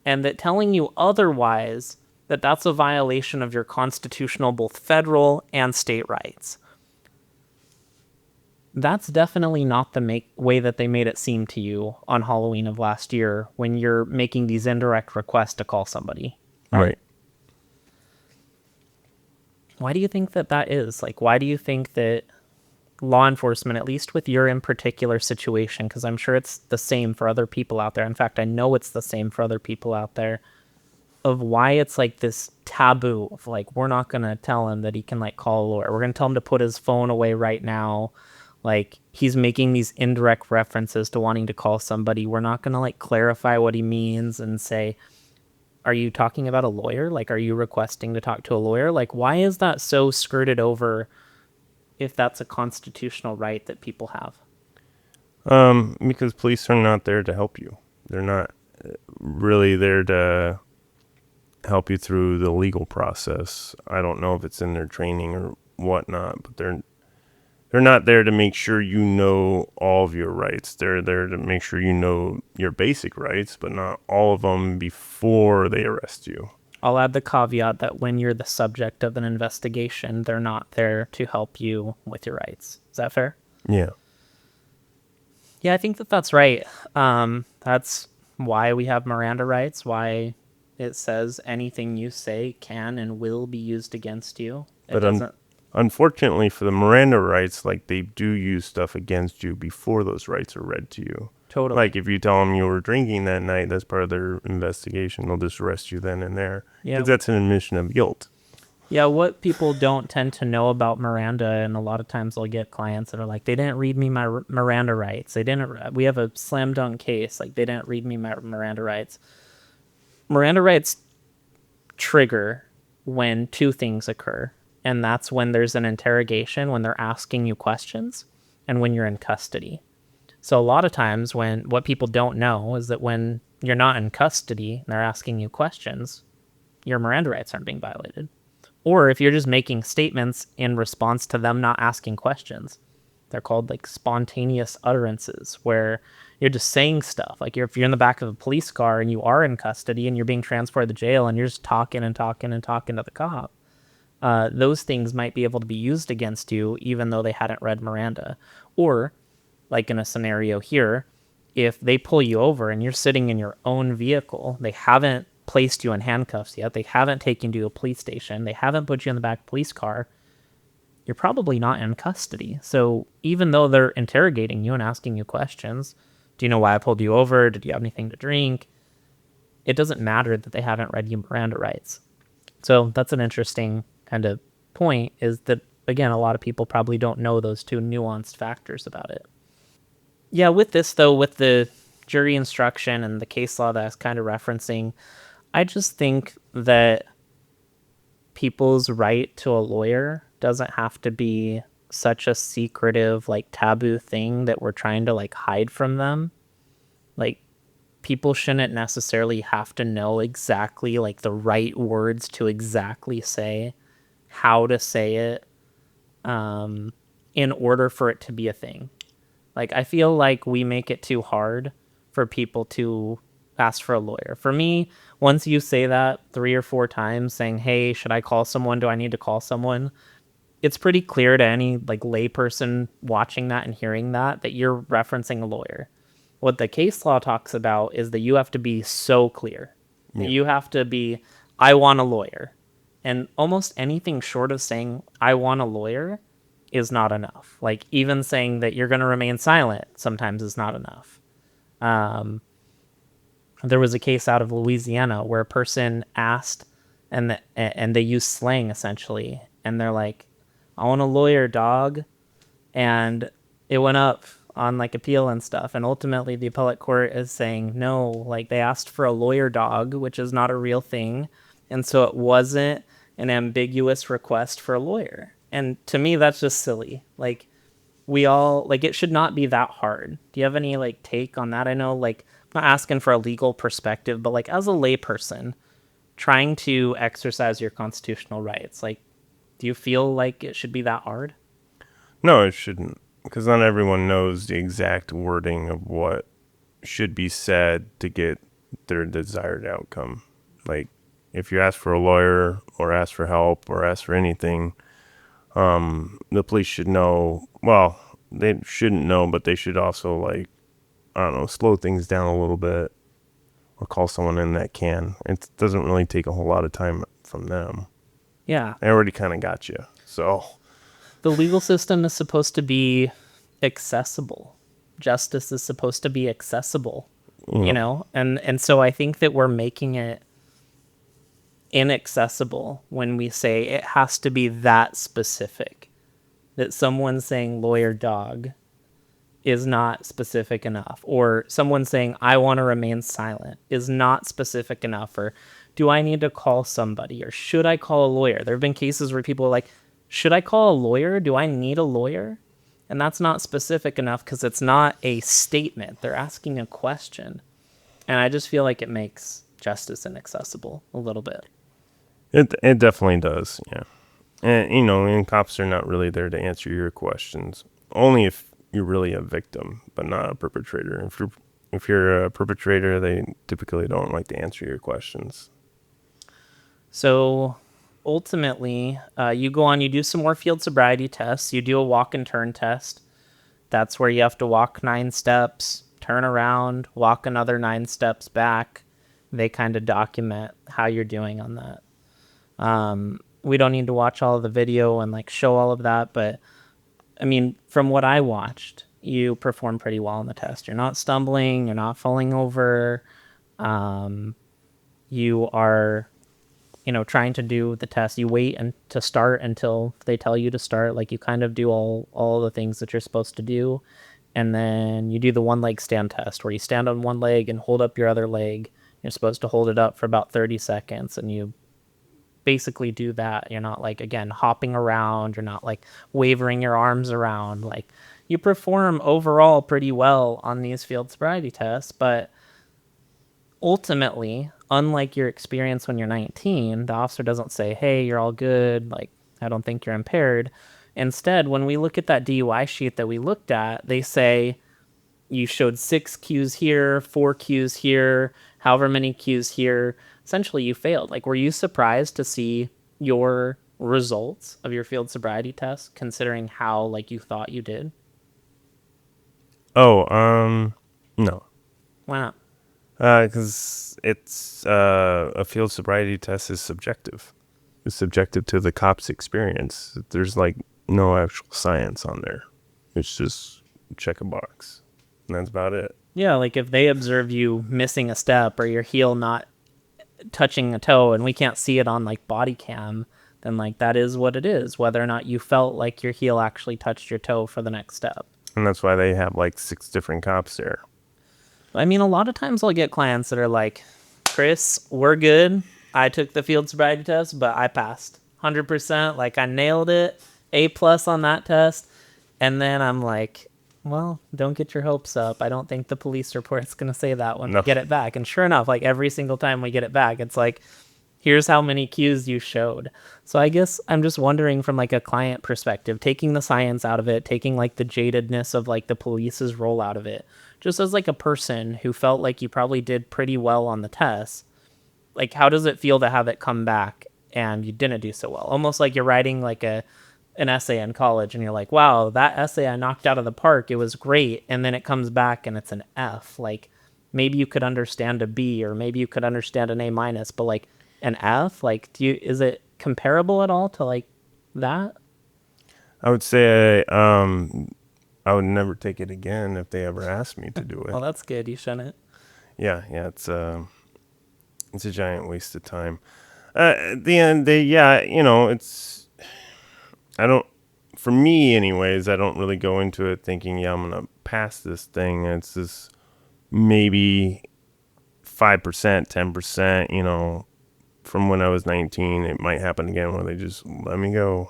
and that telling you otherwise, that's a violation of your constitutional both federal and state rights. That's definitely not the way that they made it seem to you on Halloween of last year when you're making these indirect requests to call somebody. Right. Why do you think that that is? Like, why do you think that law enforcement, at least with your in particular situation, because I'm sure it's the same for other people out there. In fact, I know it's the same for other people out there, of why it's like this taboo of like, we're not going to tell him that he can like call a lawyer. We're going to tell him to put his phone away right now. Like, he's making these indirect references to wanting to call somebody. We're not going to like clarify what he means and say, are you talking about a lawyer? Like, are you requesting to talk to a lawyer? Like, why is that so skirted over if that's a constitutional right that people have? Because police are not there to help you. They're not really there to help you through the legal process. I don't know if it's in their training or whatnot, but they're not there to make sure you know all of your rights. They're there to make sure you know your basic rights, but not all of them before they arrest you. I'll add the caveat that when you're the subject of an investigation, they're not there to help you with your rights. Is that fair? Yeah. Yeah, I think that that's right. That's why we have Miranda rights, why it says anything you say can and will be used against you. It But doesn't. unfortunately for the Miranda rights, like, they do use stuff against you before those rights are read to you. Totally. Like, if you tell them you were drinking that night, that's part of their investigation. They'll just arrest you then and there. Yeah. Because that's an admission of guilt. Yeah, what people don't tend to know about Miranda, and a lot of times they'll get clients that are like, they didn't read me my Miranda rights. We have a slam dunk case, like they didn't read me my Miranda rights. Miranda rights trigger when two things occur, and that's when there's an interrogation, when they're asking you questions, and when you're in custody. So a lot of times what people don't know is that when you're not in custody and they're asking you questions, your Miranda rights aren't being violated. Or if you're just making statements in response to them not asking questions, they're called like spontaneous utterances, where you're just saying stuff. Like if you're in the back of a police car and you are in custody and you're being transported to jail and you're just talking and talking and talking to the cop, those things might be able to be used against you even though they hadn't read Miranda. Or like in a scenario here, if they pull you over and you're sitting in your own vehicle, they haven't placed you in handcuffs yet, they haven't taken you to a police station, they haven't put you in the back of a police car, you're probably not in custody. So even though they're interrogating you and asking you questions, do you know why I pulled you over? Did you have anything to drink? It doesn't matter that they haven't read you Miranda rights. So that's an interesting kind of point, is that, again, a lot of people probably don't know those two nuanced factors about it. Yeah, with this, though, with the jury instruction and the case law that I was kind of referencing, I just think that people's right to a lawyer doesn't have to be such a secretive, like, taboo thing that we're trying to, like, hide from them. Like, people shouldn't necessarily have to know exactly, like, the right words to exactly say, how to say it, in order for it to be a thing. Like, I feel like we make it too hard for people to ask for a lawyer. For me, once you say that 3 or 4 times, saying, hey, should I call someone? Do I need to call someone? It's pretty clear to any like layperson watching that and hearing that you're referencing a lawyer. What the case law talks about is that you have to be so clear. Yeah. You have to be, I want a lawyer. And almost anything short of saying, I want a lawyer, is not enough. Like, even saying that you're going to remain silent sometimes is not enough. There was a case out of Louisiana where a person asked, and they used slang essentially, and they're like, I want a lawyer, dog. And it went up on like appeal and stuff. And ultimately the appellate court is saying, no, like, they asked for a lawyer, dog, which is not a real thing. And so it wasn't an ambiguous request for a lawyer. And to me, that's just silly. Like, we all, like, it should not be that hard. Do you have any, like, take on that? I know, like, I'm not asking for a legal perspective, but, like, as a layperson trying to exercise your constitutional rights, like, do you feel like it should be that hard? No, it shouldn't. Because not everyone knows the exact wording of what should be said to get their desired outcome. Like, if you ask for a lawyer or ask for help or ask for anything, the police should know. Well, they shouldn't know, but they should also, like, I don't know, slow things down a little bit or call someone in that can. It doesn't really take a whole lot of time from them. Yeah. They already kind of got you. So, The legal system is supposed to be accessible. Justice is supposed to be accessible, you know? And so I think that we're making it inaccessible when we say it has to be that specific. That someone saying lawyer dog is not specific enough, or someone saying I want to remain silent is not specific enough, or do I need to call somebody, or should I call a lawyer? There have been cases where people are like, should I call a lawyer? Do I need a lawyer? And that's not specific enough because it's not a statement. They're asking a question. And I just feel like it makes justice inaccessible a little bit. it definitely does, yeah. And, and cops are not really there to answer your questions. Only if you're really a victim, but not a perpetrator. If you're a perpetrator, they typically don't like to answer your questions. So ultimately, you go on, you do some more field sobriety tests. You do a walk and turn test. That's where you have to walk 9 steps, turn around, walk another 9 steps back. They kind of document how you're doing on that. We don't need to watch all of the video and like show all of that, but I mean, from what I watched, you perform pretty well on the test. You're not stumbling, you're not falling over. You are, trying to do the test. You wait to start until they tell you to start. Like you kind of do all the things that you're supposed to do. And then you do the 1 leg stand test where you stand on 1 leg and hold up your other leg. You're supposed to hold it up for about 30 seconds and you basically do that. You're not like, again, hopping around. You're not like wavering your arms around. Like you perform overall pretty well on these field sobriety tests, but ultimately, unlike your experience when you're 19, the officer doesn't say, hey, you're all good. Like, I don't think you're impaired. Instead, when we look at that DUI sheet that we looked at, they say you showed 6 cues here, 4 cues here, however many cues here. Essentially, you failed. Like, were you surprised to see your results of your field sobriety test, considering how, like, you thought you did? Oh, no. Why not? Because it's a field sobriety test is subjective. It's subjective to the cop's experience. There's like no actual science on there. It's just check a box, and that's about it. Yeah, like if they observe you missing a step or your heel not touching a toe and we can't see it on like body cam, then like that is what it is, whether or not you felt like your heel actually touched your toe for the next step. And that's why they have like 6 different cops there. I mean, a lot of times I'll get clients that are like, Chris, we're good. I took the field sobriety test, but I passed 100%. Like I nailed it, A+ on that test. And then I'm like, well, don't get your hopes up. I don't think the police report's going to say that when we get it back. And sure enough, like every single time we get it back, it's like, here's how many cues you showed. So I guess I'm just wondering from like a client perspective, taking the science out of it, taking like the jadedness of like the police's role out of it, just as like a person who felt like you probably did pretty well on the test, like how does it feel to have it come back and you didn't do so well? Almost like you're writing like an essay in college and you're like, wow, that essay I knocked out of the park. It was great. And then it comes back and it's an F. Like maybe you could understand a B or maybe you could understand an A-, but like an F, like is it comparable at all to like that? I would say I would never take it again if they ever asked me to do it. Well, that's good. You shouldn't. Yeah, it's a giant waste of time. At the end, it's, I don't, for me anyways, I don't really go into it thinking, yeah, I'm going to pass this thing. It's just maybe 5%, 10%, from when I was 19, it might happen again where they just let me go.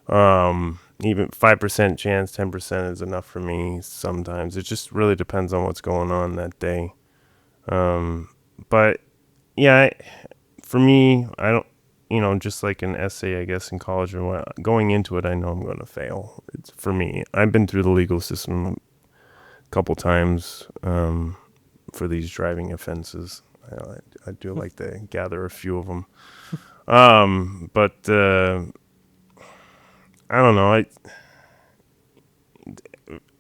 Even 5% chance, 10% is enough for me sometimes. It just really depends on what's going on that day. But yeah, for me, I don't, just like an essay, I guess, in college or what, going into it, I know I'm going to fail. It's for me. I've been through the legal system a couple times, for these driving offenses. I do like to gather a few of them. But I don't know.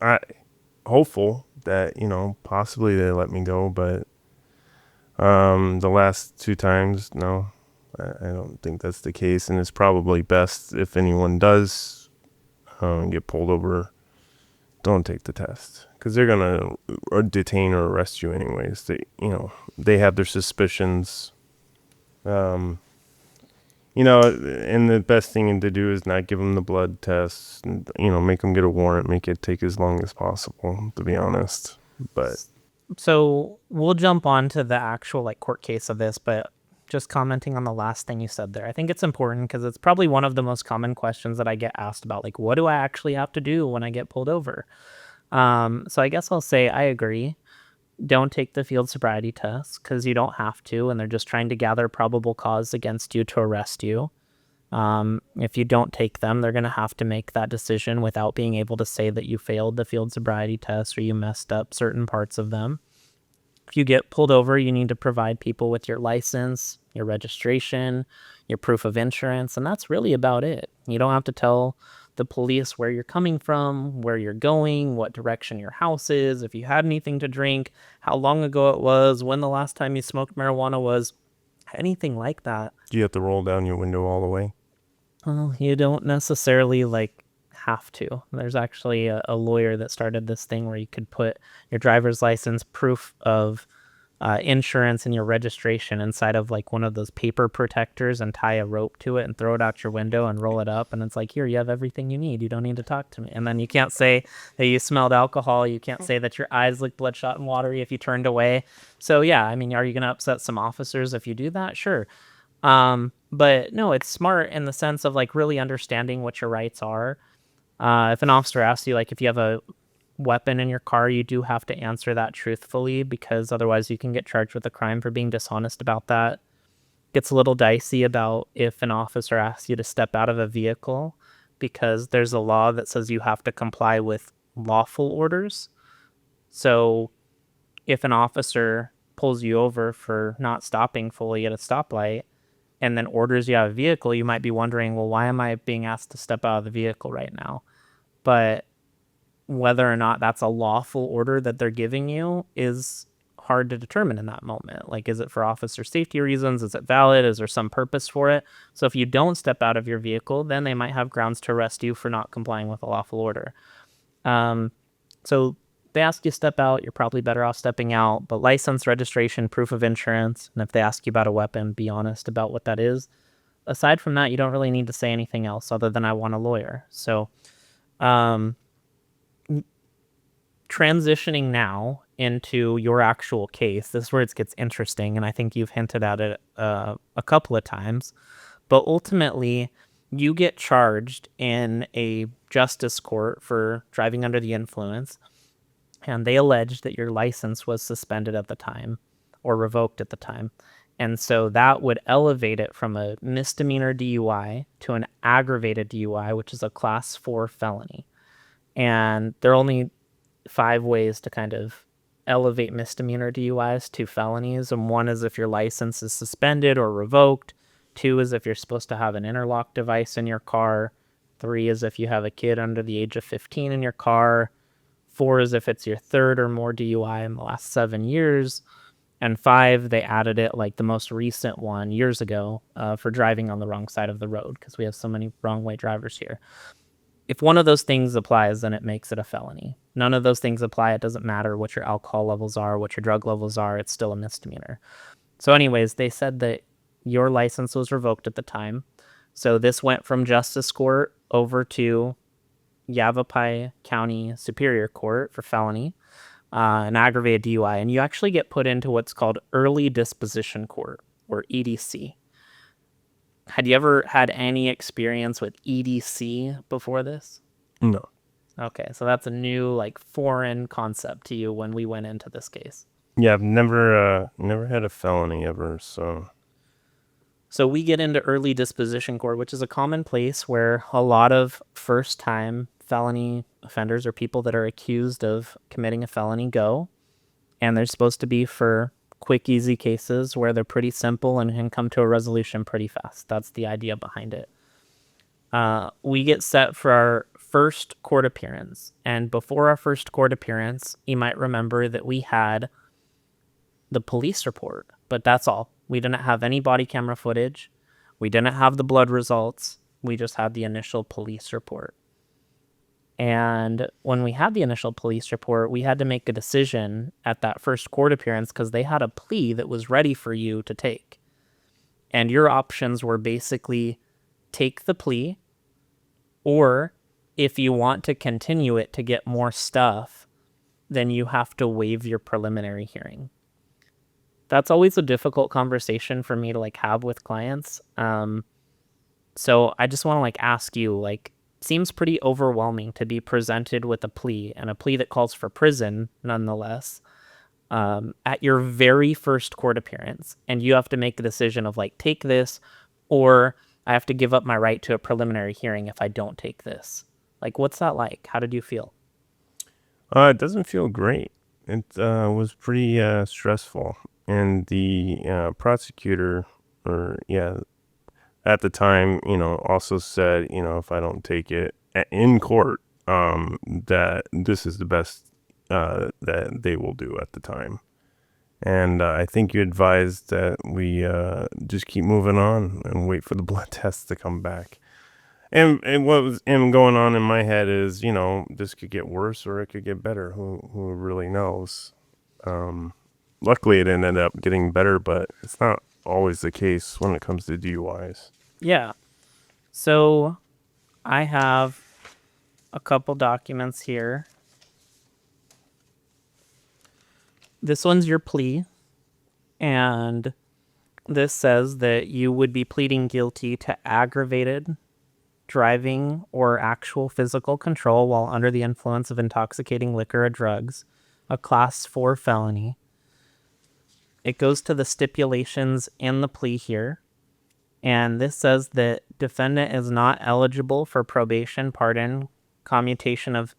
I hopeful that, possibly they let me go, but the last 2 times, no. I don't think that's the case, and it's probably best if anyone does get pulled over, don't take the test, because they're gonna detain or arrest you anyways. They have their suspicions. And the best thing to do is not give them the blood tests, and, make them get a warrant, make it take as long as possible, to be honest. But So we'll jump on to the actual like court case of this, but just commenting on the last thing you said there, I think it's important because it's probably one of the most common questions that I get asked about, like, what do I actually have to do when I get pulled over? So I guess I'll say I agree. Don't take the field sobriety test because you don't have to, and they're just trying to gather probable cause against you to arrest you. If you don't take them, they're going to have to make that decision without being able to say that you failed the field sobriety test or you messed up certain parts of them. If you get pulled over, you need to provide people with your license, your registration, your proof of insurance, and that's really about it. You don't have to tell the police where you're coming from, where you're going, what direction your house is, if you had anything to drink, how long ago it was, when the last time you smoked marijuana was, anything like that. do you have to roll down your window all the way? Well, you don't necessarily have to. There's actually a lawyer that started this thing where you could put your driver's license, proof of insurance, and your registration inside of one of those paper protectors and tie a rope to it and throw it out your window and roll it up. And it's like, here, you have everything you need. You don't need to talk to me. And then you can't say that you smelled alcohol. You can't say that your eyes look bloodshot and watery if you turned away. So yeah, I mean, are you going to upset some officers if you do that? Sure. But no, it's smart in the sense of really understanding what your rights are. If an officer asks you, if you have a weapon in your car, you do have to answer that truthfully, because otherwise you can get charged with a crime for being dishonest about that. Gets a little dicey about if an officer asks you to step out of a vehicle, because there's a law that says you have to comply with lawful orders. So if an officer pulls you over for not stopping fully at a stoplight and then orders you out of a vehicle, you might be wondering, well, why am I being asked to step out of the vehicle right now? But whether or not that's a lawful order that they're giving you is hard to determine in that moment. Is it for officer safety reasons? Is it valid? Is there some purpose for it? So if you don't step out of your vehicle, then they might have grounds to arrest you for not complying with a lawful order. So they ask you to step out, you're probably better off stepping out, but license, registration, proof of insurance, and if they ask you about a weapon, be honest about what that is. Aside from that, you don't really need to say anything else other than I want a lawyer. So transitioning now into your actual case, this is where it gets interesting, and I think you've hinted at it a couple of times, but ultimately you get charged in a justice court for driving under the influence, and they allege that your license was suspended at the time or revoked at the time. And so that would elevate it from a misdemeanor DUI to an aggravated DUI, which is a class 4 felony. And there are only 5 ways to kind of elevate misdemeanor DUIs to felonies. And 1 is if your license is suspended or revoked. 2 is if you're supposed to have an interlock device in your car. 3 is if you have a kid under the age of 15 in your car. 4 is if it's your 3rd or more DUI in the last 7 years. And 5, they added it the most recent one years ago for driving on the wrong side of the road, because we have so many wrong way drivers here. If one of those things applies, then it makes it a felony. None of those things apply. It doesn't matter what your alcohol levels are, what your drug levels are. It's still a misdemeanor. So anyways, they said that your license was revoked at the time. So this went from Justice Court over to Yavapai County Superior Court for felony, an aggravated DUI. And you actually get put into what's called Early Disposition Court, or EDC. Had you ever had any experience with EDC before this? No. Okay, so that's a new, foreign concept to you when we went into this case. Yeah, I've never had a felony ever, so... So we get into Early Disposition Court, which is a common place where a lot of first-time felony offenders or people that are accused of committing a felony go. And they're supposed to be for quick, easy cases where they're pretty simple and can come to a resolution pretty fast. That's the idea behind it. We get set for our first court appearance. And before our first court appearance, you might remember that we had the police report, but that's all. We didn't have any body camera footage. We didn't have the blood results. We just had the initial police report. And when we had the initial police report, we had to make a decision at that first court appearance because they had a plea that was ready for you to take. And your options were basically take the plea, or if you want to continue it to get more stuff, then you have to waive your preliminary hearing. That's always a difficult conversation for me to like have with clients. So I just want to like ask you, like, seems pretty overwhelming to be presented with a plea, and a plea that calls for prison nonetheless, at your very first court appearance, and you have to make a decision of like, take this, or I have to give up my right to a preliminary hearing if I don't take this. Like, what's that like? How did you feel? It doesn't feel great. It was pretty stressful. And the prosecutor, at the time, also said, if I don't take it in court, that this is the best that they will do at the time. And I think you advised that we just keep moving on and wait for the blood tests to come back. And what was going on in my head is, this could get worse or it could get better. Who really knows? Luckily, it ended up getting better, but it's not always the case when it comes to DUIs. Yeah. So I have a couple documents here. This one's your plea, and this says that you would be pleading guilty to aggravated driving or actual physical control while under the influence of intoxicating liquor or drugs, a class 4 felony. It goes to the stipulations in the plea here, and this says that defendant is not eligible for probation, pardon, commutation of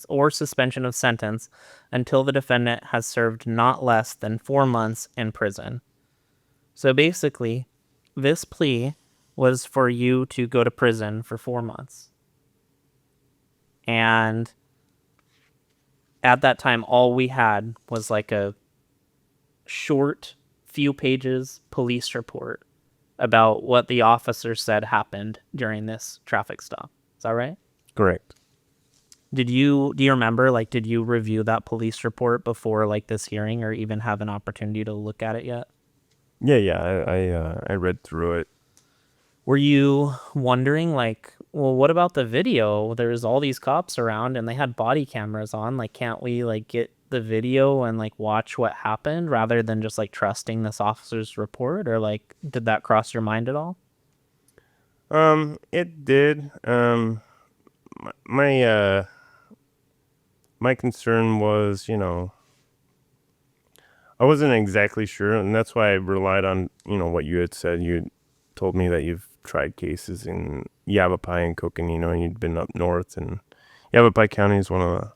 or suspension of sentence until the defendant has served not less than 4 months in prison. So basically, this plea was for you to go to prison for 4 months. And at that time, all we had was like a short, few pages police report about what the officer said happened during this traffic stop. Is that right? Correct. Do you remember, like, did you review that police report before, like, this hearing, or even have an opportunity to look at it yet? Yeah, I read through it. Were you wondering, like, well, what about the video? There's all these cops around, and they had body cameras on. Like, can't we, like, get the video and, like, watch what happened rather than just, like, trusting this officer's report? Or, like, did that cross your mind at all? It did. My concern was, I wasn't exactly sure, and that's why I relied on, what you had said. You told me that you've tried cases in Yavapai and Coconino, and you'd been up north, and Yavapai County is one of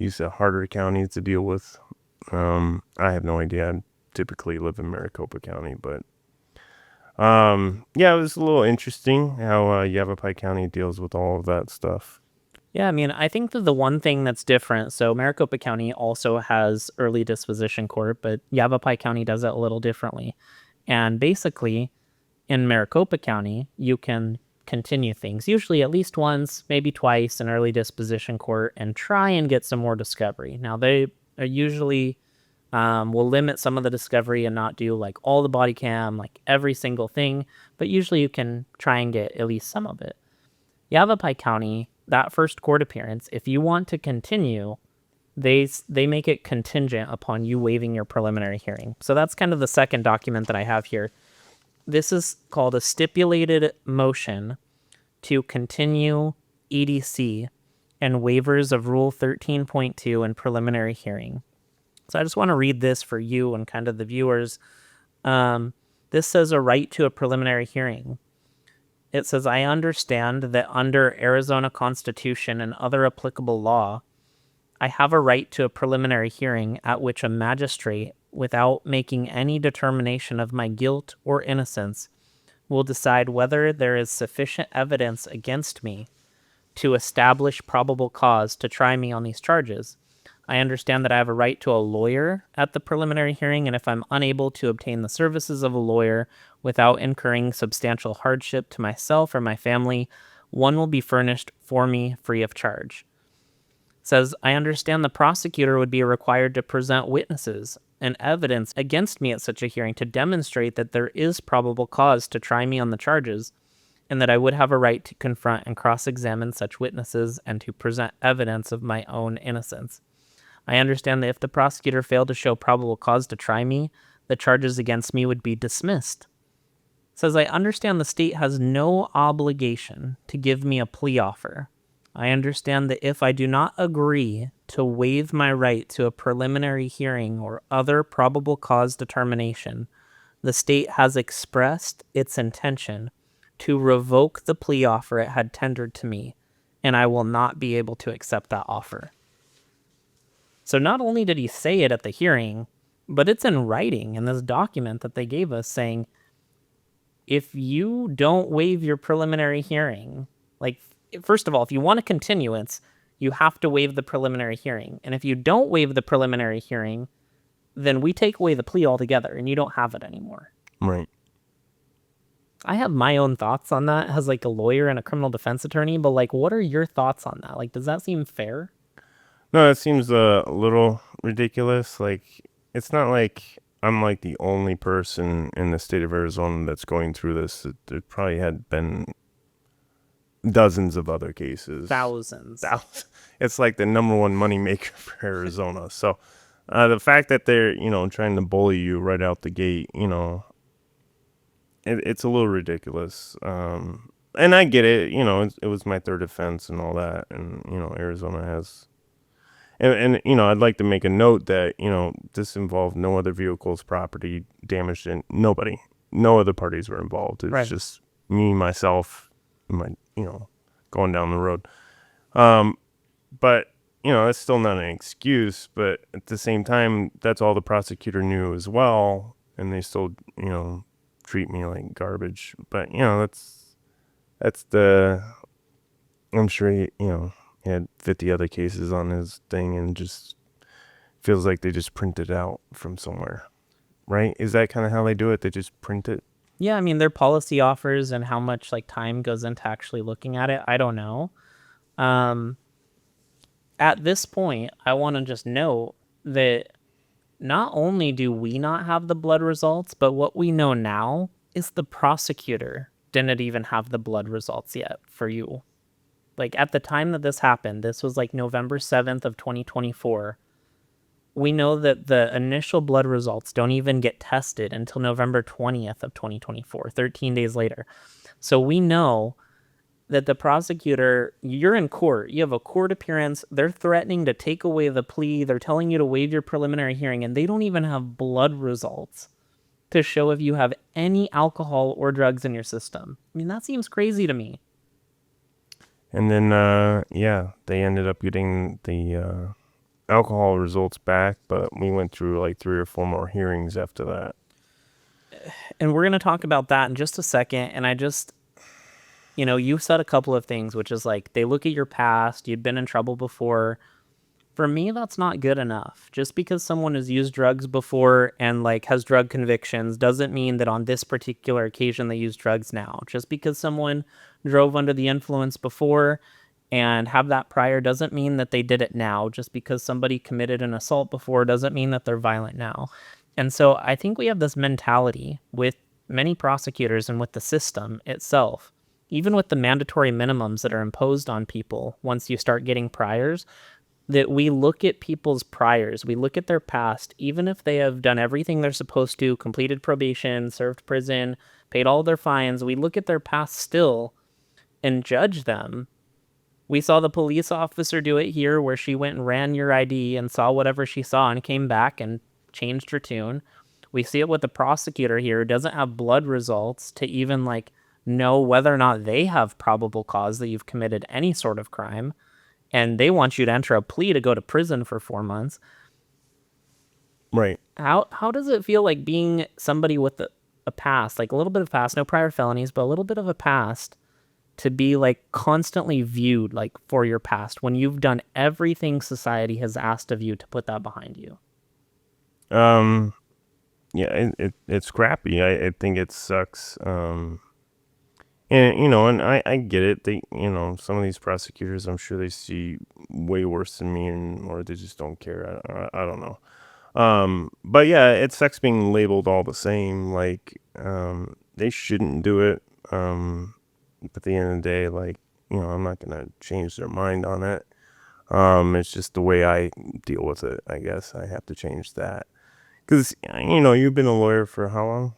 the harder counties to deal with. I have no idea. I typically live in Maricopa County, but it was a little interesting how Yavapai County deals with all of that stuff. Yeah, I mean, I think that the one thing that's different, so Maricopa County also has Early Disposition Court, but Yavapai County does it a little differently. And basically, in Maricopa County, you can continue things, usually at least once, maybe twice in Early Disposition Court, and try and get some more discovery. Now, they are usually will limit some of the discovery and not do like all the body cam, like every single thing, but usually you can try and get at least some of it. Yavapai County, that first court appearance, if you want to continue, they make it contingent upon you waiving your preliminary hearing. So that's kind of the second document that I have here. This is called a stipulated motion to continue EDC and waivers of Rule 13.2 and preliminary hearing. So I just want to read this for you and kind of the viewers. This says a right to a preliminary hearing. It says, I understand that under Arizona Constitution and other applicable law, I have a right to a preliminary hearing at which a magistrate, without making any determination of my guilt or innocence, will decide whether there is sufficient evidence against me to establish probable cause to try me on these charges, I understand that I have a right to a lawyer at the preliminary hearing, and if I'm unable to obtain the services of a lawyer without incurring substantial hardship to myself or my family, one will be furnished for me free of charge. Says, I understand the prosecutor would be required to present witnesses and evidence against me at such a hearing to demonstrate that there is probable cause to try me on the charges, and that I would have a right to confront and cross-examine such witnesses and to present evidence of my own innocence. I understand that if the prosecutor failed to show probable cause to try me, the charges against me would be dismissed. Says, I understand the state has no obligation to give me a plea offer. I understand that if I do not agree to waive my right to a preliminary hearing or other probable cause determination, the state has expressed its intention to revoke the plea offer it had tendered to me, and I will not be able to accept that offer. So not only did he say it at the hearing, but it's in writing in this document that they gave us saying, if you don't waive your preliminary hearing, like, first of all, if you want a continuance, you have to waive the preliminary hearing. And if you don't waive the preliminary hearing, then we take away the plea altogether and you don't have it anymore. Right. I have my own thoughts on that as like a lawyer and a criminal defense attorney, but like, what are your thoughts on that? Like, does that seem fair? No, it seems a little ridiculous. Like, it's not like I'm like the only person in the state of Arizona that's going through this. There probably had been dozens of other cases. Thousands. It's like the number one moneymaker for Arizona. So the fact that they're, trying to bully you right out the gate, it's a little ridiculous. And I get it. It was my third offense and all that. And, Arizona has... And I'd like to make a note that, this involved no other vehicles, property damaged, and nobody. No other parties were involved. It's right. just me, myself, and my, going down the road. But, that's still not an excuse. But at the same time, that's all the prosecutor knew as well. And they still, treat me like garbage. But, that's I'm sure, he had 50 other cases on his thing and just feels like they just print it out from somewhere, right? Is that kind of how they do it? They just print it? Yeah, I mean, their policy offers and how much like time goes into actually looking at it, I don't know. At this point, I want to just note that not only do we not have the blood results, but what we know now is the prosecutor didn't even have the blood results yet for you. Like, at the time that this happened, this was like November 7th of 2024. We know that the initial blood results don't even get tested until November 20th of 2024, 13 days later. So we know that the prosecutor, you're in court, you have a court appearance, they're threatening to take away the plea, they're telling you to waive your preliminary hearing, and they don't even have blood results to show if you have any alcohol or drugs in your system. I mean, that seems crazy to me. And then, they ended up getting the alcohol results back, but we went through like 3 or 4 more hearings after that. And we're going to talk about that in just a second. And I just, you said a couple of things, which is like, they look at your past, you'd been in trouble before. For me, that's not good enough. Just because someone has used drugs before and like has drug convictions doesn't mean that on this particular occasion they use drugs now. Just because someone drove under the influence before and have that prior doesn't mean that they did it now. Just because somebody committed an assault before doesn't mean that they're violent now. And so I think we have this mentality with many prosecutors and with the system itself, even with the mandatory minimums that are imposed on people once you start getting priors, that we look at people's priors, we look at their past, even if they have done everything they're supposed to, completed probation, served prison, paid all their fines, we look at their past still and judge them. We saw the police officer do it here where she went and ran your ID and saw whatever she saw and came back and changed her tune. We see it with the prosecutor here who doesn't have blood results to even like know whether or not they have probable cause that you've committed any sort of crime. And they want you to enter a plea to go to prison for 4 months. Right. How does it feel like being somebody with a past, like a little bit of past, no prior felonies, but a little bit of a past, to be like constantly viewed like for your past when you've done everything society has asked of you to put that behind you? Yeah, it's crappy. I think it sucks. And and I get it. They, some of these prosecutors, I'm sure they see way worse than me, or they just don't care. I don't know. But yeah, it sucks being labeled all the same. Like, they shouldn't do it. But at the end of the day, like, I'm not gonna change their mind on it. It's just the way I deal with it. I guess I have to change that. Because, you've been a lawyer for how long?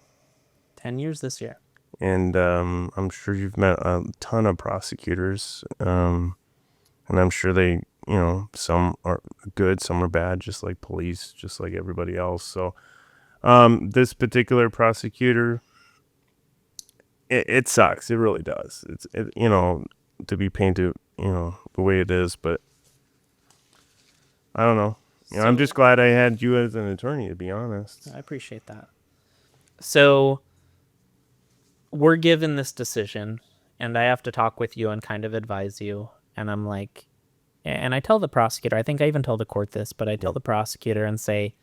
10 years this year. And I'm sure you've met a ton of prosecutors. And I'm sure they, some are good, some are bad, just like police, just like everybody else. So this particular prosecutor, it sucks. It really does. To be painted, the way it is. But I don't know. I'm just glad I had you as an attorney, to be honest. I appreciate that. So we're given this decision, and I have to talk with you and kind of advise you. And I'm like, and I tell the prosecutor, I think I even told the court this, but I tell the prosecutor and say,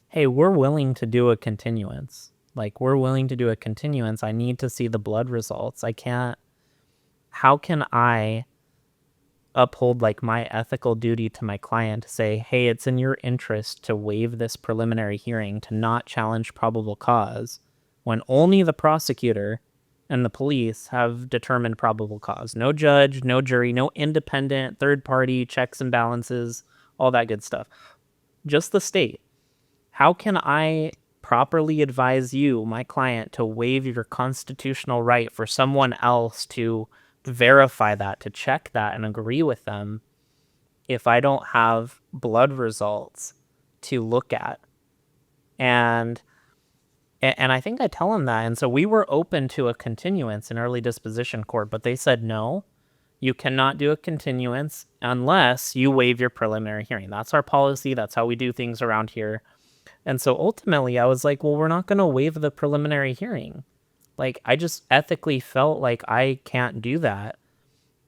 hey, we're willing to do a continuance. Like, we're willing to do a continuance. I need to see the blood results. How can I uphold like my ethical duty to my client to say, hey, it's in your interest to waive this preliminary hearing, to not challenge probable cause, when only the prosecutor and the police have determined probable cause. No judge, no jury, no independent third party checks and balances, all that good stuff. Just the state. How can I properly advise you, my client, to waive your constitutional right for someone else to verify that, to check that and agree with them, if I don't have blood results to look at? And I think I tell him that. And so we were open to a continuance in early disposition court, but they said, no, you cannot do a continuance unless you waive your preliminary hearing. That's our policy. That's how we do things around here. And so ultimately I was like, well, we're not going to waive the preliminary hearing. Like, I just ethically felt like I can't do that.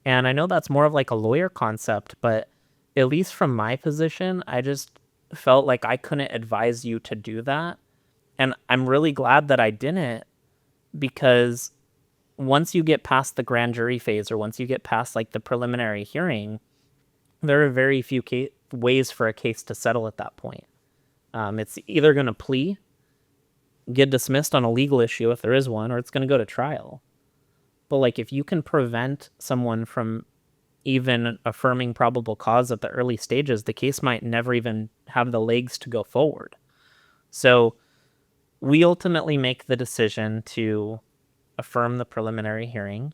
And I know that's more of like a lawyer concept, but at least from my position, I just felt like I couldn't advise you to do that. And I'm really glad that I didn't, because once you get past the grand jury phase, or once you get past like the preliminary hearing, there are very few ways for a case to settle at that point. It's either going to plea, get dismissed on a legal issue if there is one, or it's going to go to trial. But like, if you can prevent someone from even affirming probable cause at the early stages, the case might never even have the legs to go forward. So we ultimately make the decision to affirm the preliminary hearing,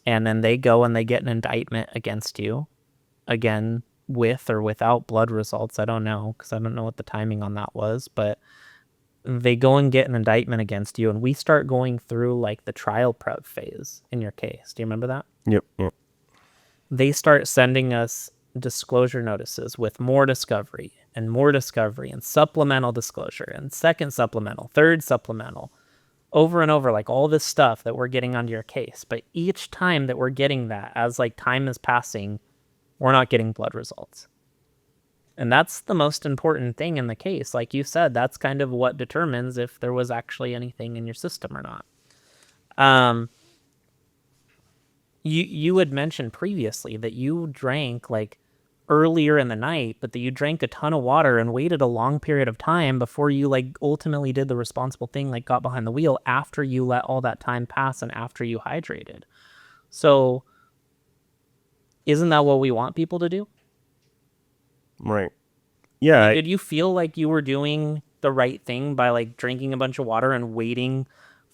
and then they go and they get an indictment against you, again, with or without blood results. I don't know, because I don't know what the timing on that was, but they go and get an indictment against you, and we start going through like the trial prep phase in your case. Do you remember that? Yep. They start sending us disclosure notices with more discovery and supplemental disclosure and second supplemental, third supplemental, over and over, like all this stuff that we're getting onto your case. But each time that we're getting that, as like time is passing, we're not getting blood results. And that's the most important thing in the case. Like you said, that's kind of what determines if there was actually anything in your system or not. You had mentioned previously that you drank like earlier in the night, but that you drank a ton of water and waited a long period of time before you like ultimately did the responsible thing, like got behind the wheel after you let all that time pass and after you hydrated. So isn't that what we want people to do? Right. Yeah. Did you feel like you were doing the right thing by like drinking a bunch of water and waiting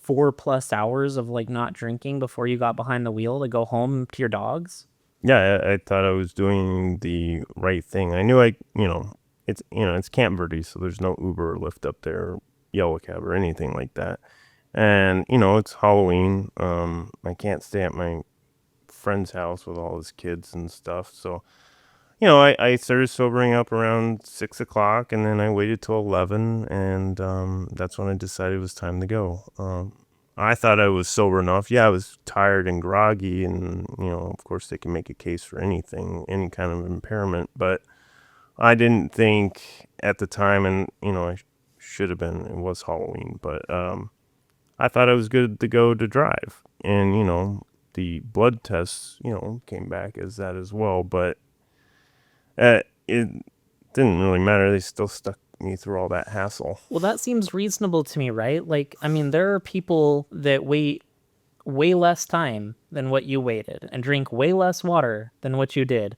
4+ hours of like not drinking before you got behind the wheel to go home to your dogs? Yeah, I thought I was doing the right thing. I knew it's Camp Verde, so there's no Uber or Lyft up there, or Yellow Cab or anything like that. And, it's Halloween. I can't stay at my friend's house with all his kids and stuff. So, I started sobering up around 6 o'clock, and then I waited till 11, and that's when I decided it was time to go. I thought I was sober enough. Yeah, I was tired and groggy, and of course they can make a case for anything, any kind of impairment, but I didn't think at the time, and I should have been. It was Halloween, but I thought I was good to go to drive, and the blood tests came back as that as well, but it didn't really matter. They still stuck me through all that hassle. Well, that seems reasonable to me, right? Like, I mean, there are people that wait way less time than what you waited and drink way less water than what you did.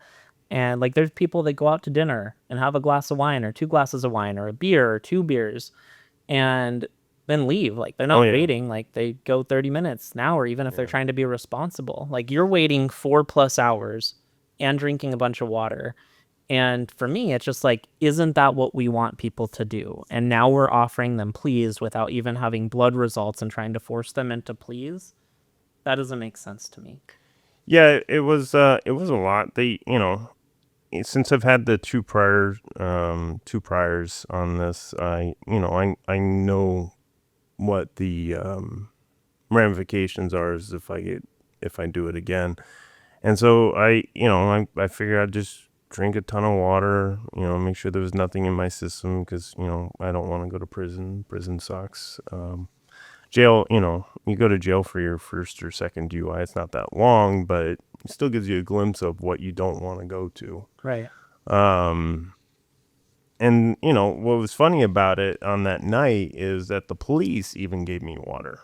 And like, there's people that go out to dinner and have a glass of wine or 2 glasses of wine or a beer or 2 beers and then leave. Like, they're not waiting. Like, they go 30 minutes, an hour, even if they're trying to be responsible. Like, you're waiting 4+ hours and drinking a bunch of water. And for me, it's just like, isn't that what we want people to do? And now we're offering them pleas without even having blood results and trying to force them into pleas. That doesn't make sense to me. Yeah, it was a lot. They, since I've had the two priors on this, I know what the ramifications are is if I do it again. And so I figured I'd just drink a ton of water, make sure there was nothing in my system because, I don't want to go to prison. Prison sucks. Jail, you go to jail for your first or second DUI. It's not that long, but it still gives you a glimpse of what you don't want to go to. Right. And, what was funny about it on that night is that the police even gave me water.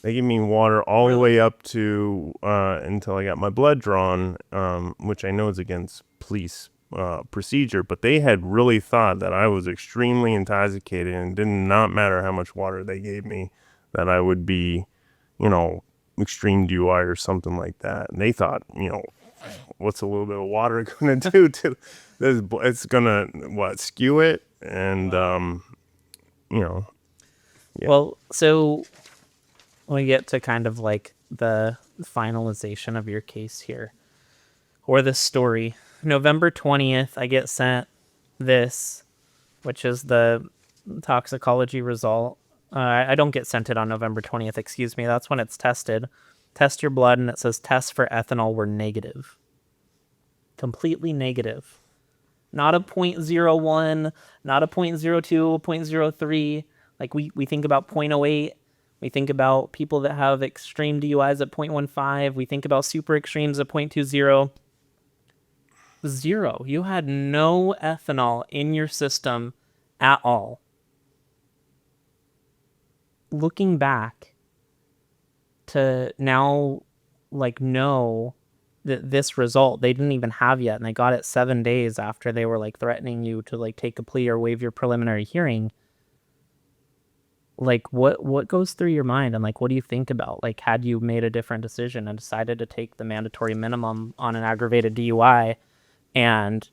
They gave me water all the way up to until I got my blood drawn, which I know is against police procedure, but they had really thought that I was extremely intoxicated and did not matter how much water they gave me, that I would be, extreme DUI or something like that. And they thought, what's a little bit of water going to do to this? It's going to, skew it? And, Yeah. Well, so we get to kind of like the finalization of your case here, or this story. November 20th, I get sent this, which is the toxicology result. I don't get sent it on November 20th, excuse me. That's when it's tested. Test your blood, and it says tests for ethanol were negative. Completely negative. Not a 0.01, not a 0.02, 0.03. Like we think about 0.08. We think about people that have extreme DUIs at 0.15. We think about super extremes at 0.20. 0. You had no ethanol in your system at all. Looking back to now, know that this result they didn't even have yet, and they got it 7 days after they were threatening you to take a plea or waive your preliminary hearing. What goes through your mind, and what do you think about had you made a different decision and decided to take the mandatory minimum on an aggravated DUI and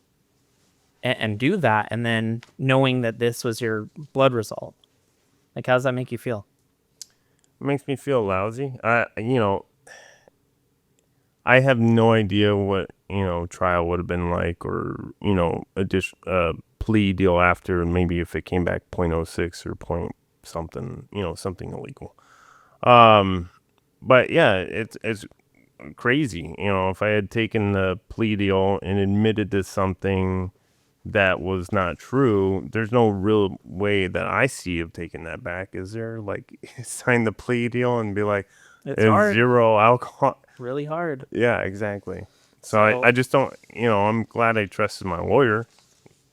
do that, and then knowing that this was your blood result? How does that make you feel? It makes me feel lousy. I have no idea what, trial would have been like, or, a plea deal after, maybe if it came back 0.06 or point something, something illegal. But yeah, it's crazy. If I had taken the plea deal and admitted to something that was not true, there's no real way that I see of taking that back. Is there? Sign the plea deal and be like, it's hard. 0 alcohol. Really hard. Yeah, exactly. So I just don't, I'm glad I trusted my lawyer,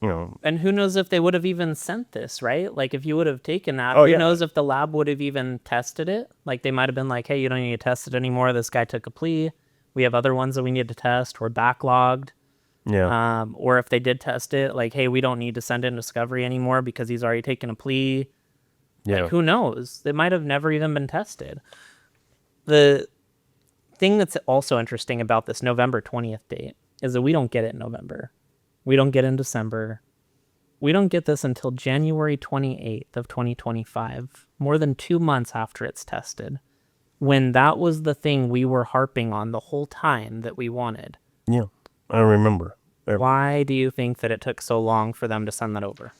And who knows if they would have even sent this, right? If you would have taken that, Oh, who yeah. knows if the lab would have even tested it? They might have been like, hey, you don't need to test it anymore. This guy took a plea. We have other ones that we need to test. We're backlogged. Yeah. Or if they did test it, hey, we don't need to send in discovery anymore because he's already taken a plea. Yeah. Who knows? They might have never even been tested. The thing that's also interesting about this November 20th date is that we don't get it in November. We don't get it in December. We don't get this until January 28th of 2025, more than 2 months after it's tested, when that was the thing we were harping on the whole time that we wanted. Yeah. I remember. Why do you think that it took so long for them to send that over?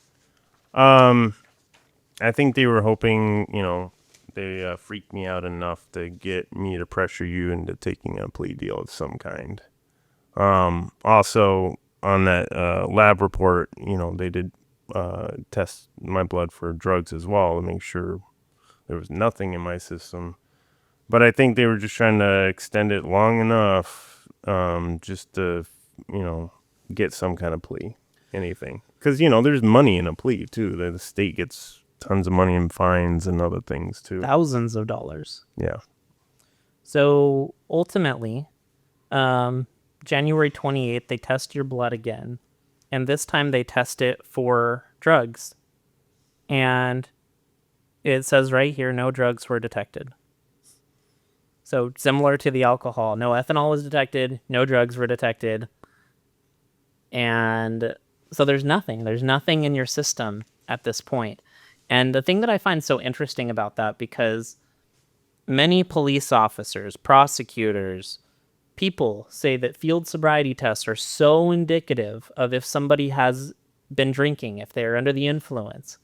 I think they were hoping, they freaked me out enough to get me to pressure you into taking a plea deal of some kind. Also, on that lab report, they did test my blood for drugs as well to make sure there was nothing in my system. But I think they were just trying to extend it long enough just to, get some kind of plea, anything. Because, there's money in a plea, too. The state gets tons of money in fines and other things, too. Thousands of dollars. Yeah. So ultimately, January 28th, they test your blood again. And this time they test it for drugs. And it says right here, no drugs were detected. So similar to the alcohol, no ethanol was detected, no drugs were detected. And so there's nothing in your system at this point. And the thing that I find so interesting about that, because many police officers, prosecutors, people say that field sobriety tests are so indicative of if somebody has been drinking, if they're under the influence.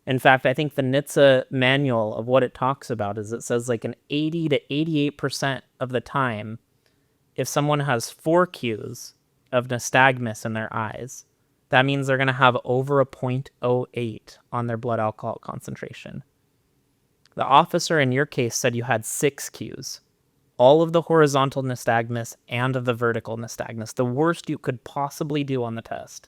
In fact, I think the NHTSA manual of what it talks about is it says like an 80 to 88% of the time, if someone has 4 cues of nystagmus in their eyes, that means they're going to have over a 0.08 on their blood alcohol concentration. The officer in your case said you had 6 cues, all of the horizontal nystagmus and of the vertical nystagmus, the worst you could possibly do on the test.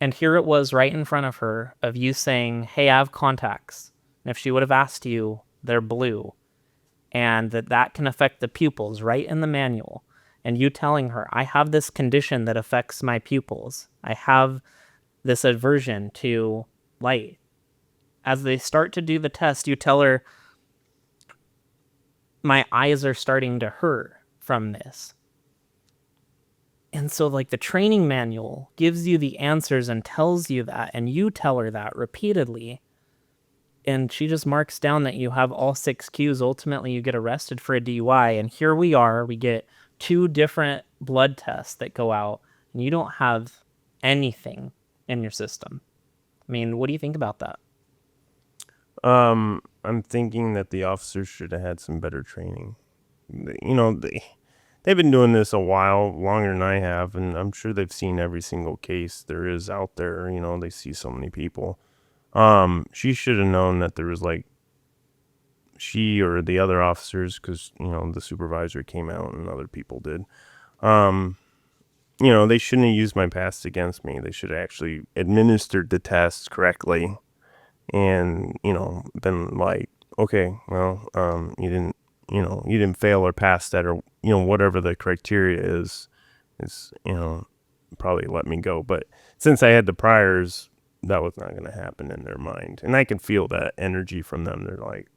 And here it was right in front of her of you saying, hey, I have contacts. And if she would have asked you, they're blue. And that can affect the pupils right in the manual. And you telling her, I have this condition that affects my pupils. I have this aversion to light. As they start to do the test, you tell her, my eyes are starting to hurt from this. And so like the training manual gives you the answers and tells you that, and you tell her that repeatedly. And she just marks down that you have all 6 cues. Ultimately, you get arrested for a DUI. And here we are, we get 2 different blood tests that go out, and you don't have anything in your system. I mean, what do you think about that? I'm thinking that the officers should have had some better training. They've been doing this a while, longer than I have, and I'm sure they've seen every single case there is out there. They see so many people. She should have known that there was she or the other officers, because, the supervisor came out and other people did. They shouldn't have used my past against me. They should have actually administered the tests correctly and, been like, okay, well, you didn't fail or pass that, or, whatever the criteria is, probably let me go. But since I had the priors, that was not going to happen in their mind. And I can feel that energy from them. They're like,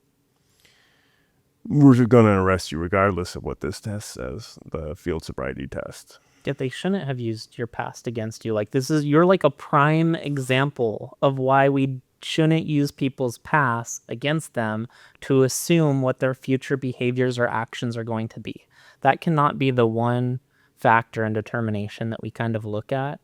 we're going to arrest you regardless of what this test says, the field sobriety test. Yet they shouldn't have used your past against you. You're like a prime example of why we shouldn't use people's past against them to assume what their future behaviors or actions are going to be. That cannot be the one factor and determination that we kind of look at.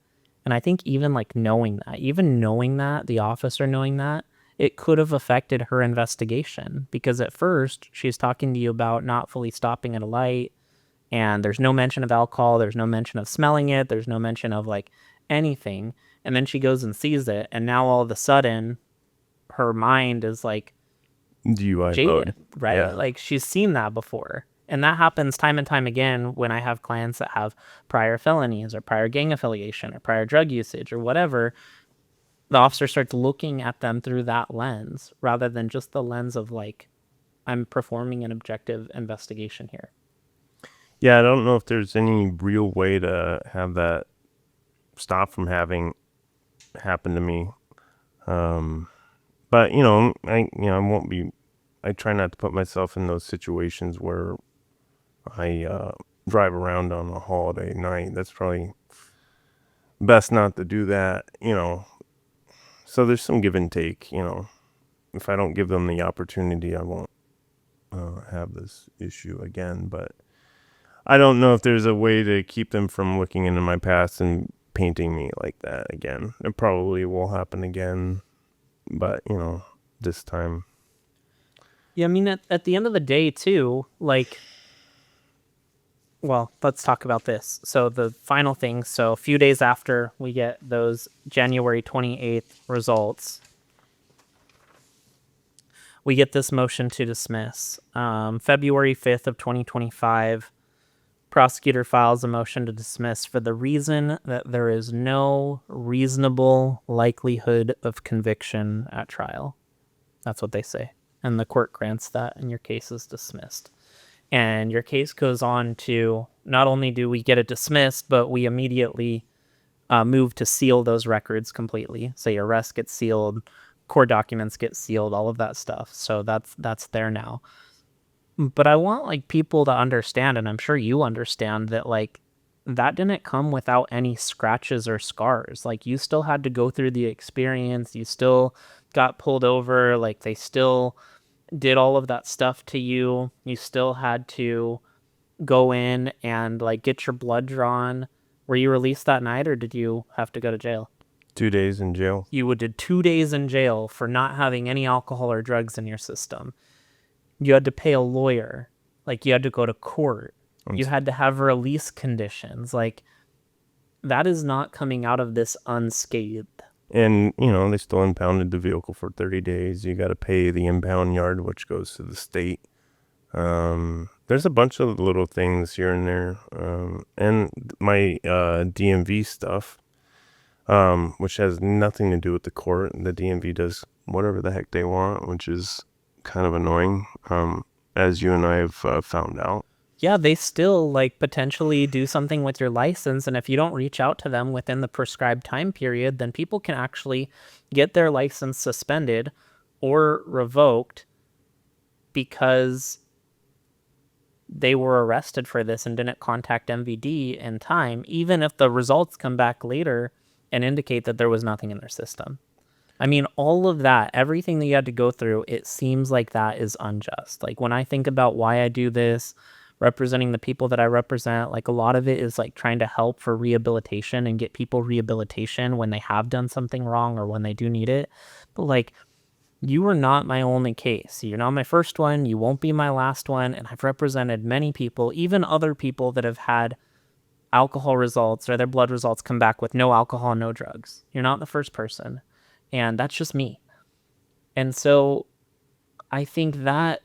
And I think even knowing that, the officer knowing that, it could have affected her investigation, because at first she's talking to you about not fully stopping at a light, and there's no mention of alcohol, there's no mention of smelling it, there's no mention of anything. And then she goes and sees it, and now all of a sudden her mind is DUI jaded, mode. right? Yeah. She's seen that before. And that happens time and time again when I have clients that have prior felonies or prior gang affiliation or prior drug usage or whatever. The officer starts looking at them through that lens rather than just the lens of I'm performing an objective investigation here. Yeah, I don't know if there's any real way to have that stop from having happen to me. But I won't be. I try not to put myself in those situations where I drive around on a holiday night. That's probably best not to do that. So there's some give and take. If I don't give them the opportunity, I won't have this issue again. But I don't know if there's a way to keep them from looking into my past and painting me like that again. It probably will happen again, but this time. Yeah, I mean, at the end of the day, too, like, well, let's talk about this. So the final thing, so a few days after we get those January 28th results, we get this motion to dismiss. February 5th of 2025, prosecutor files a motion to dismiss for the reason that there is no reasonable likelihood of conviction at trial. That's what they say. And the court grants that, and your case is dismissed. And your case goes on to, not only do we get it dismissed, but we immediately move to seal those records completely. So your arrest gets sealed, court documents get sealed, all of that stuff. So that's there now. But I want like people to understand, and I'm sure you understand, that like that didn't come without any scratches or scars. Like you still had to go through the experience. You still got pulled over. Like they still did all of that stuff to you. You still had to go in and like get your blood drawn. Were you released that night, or did you have to go to jail? 2 days in jail. You did 2 days in jail for not having any alcohol or drugs in your system. You had to pay a lawyer. Like you had to go to court. You had to have release conditions. Like that is not coming out of this unscathed. And, you know, they still impounded the vehicle for 30 days. You got to pay the impound yard, which goes to the state. There's a bunch of little things here and there. And my DMV stuff, which has nothing to do with the court. The DMV does whatever the heck they want, which is kind of annoying, as you and I have found out. Yeah, they still like potentially do something with your license, and if you don't reach out to them within the prescribed time period, then people can actually get their license suspended or revoked because they were arrested for this and didn't contact MVD in time, even if the results come back later and indicate that there was nothing in their system. I mean, all of that, everything that you had to go through, it seems like that is unjust. Like when I think about why I do this, representing the people that I represent, like a lot of it is like trying to help for rehabilitation and get people rehabilitation when they have done something wrong or when they do need it. But like, you are not my only case. You're not my first one. You won't be my last one. And I've represented many people, even other people that have had alcohol results or their blood results come back with no alcohol, no drugs. You're not the first person. And that's just me. And so I think that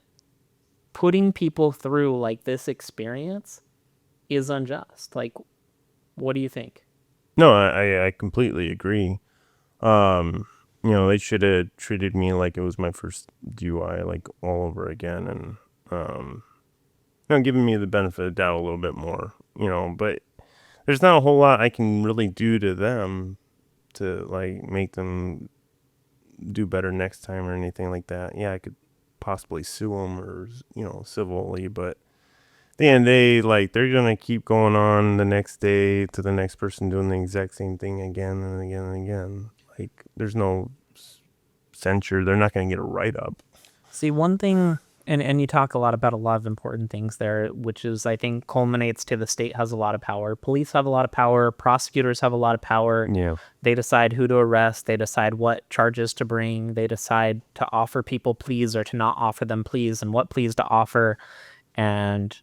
putting people through like this experience is unjust. Like, what do you think? No, I completely agree. You know, they should have treated me like it was my first DUI, like all over again, and you know, giving me the benefit of the doubt a little bit more. You know, but there's not a whole lot I can really do to them to like make them do better next time or anything like that. Yeah, I could possibly sue them or, you know, civilly, but at the end of the day, like they're gonna keep going on the next day to the next person doing the exact same thing again and again and again. Like there's no censure. They're not gonna get a write-up. See, one thing, and you talk a lot about a lot of important things there, which is I think culminates to the state has a lot of power. Police have a lot of power. Prosecutors have a lot of power. Yeah. They decide who to arrest. They decide what charges to bring. They decide to offer people pleas or to not offer them pleas and what pleas to offer. And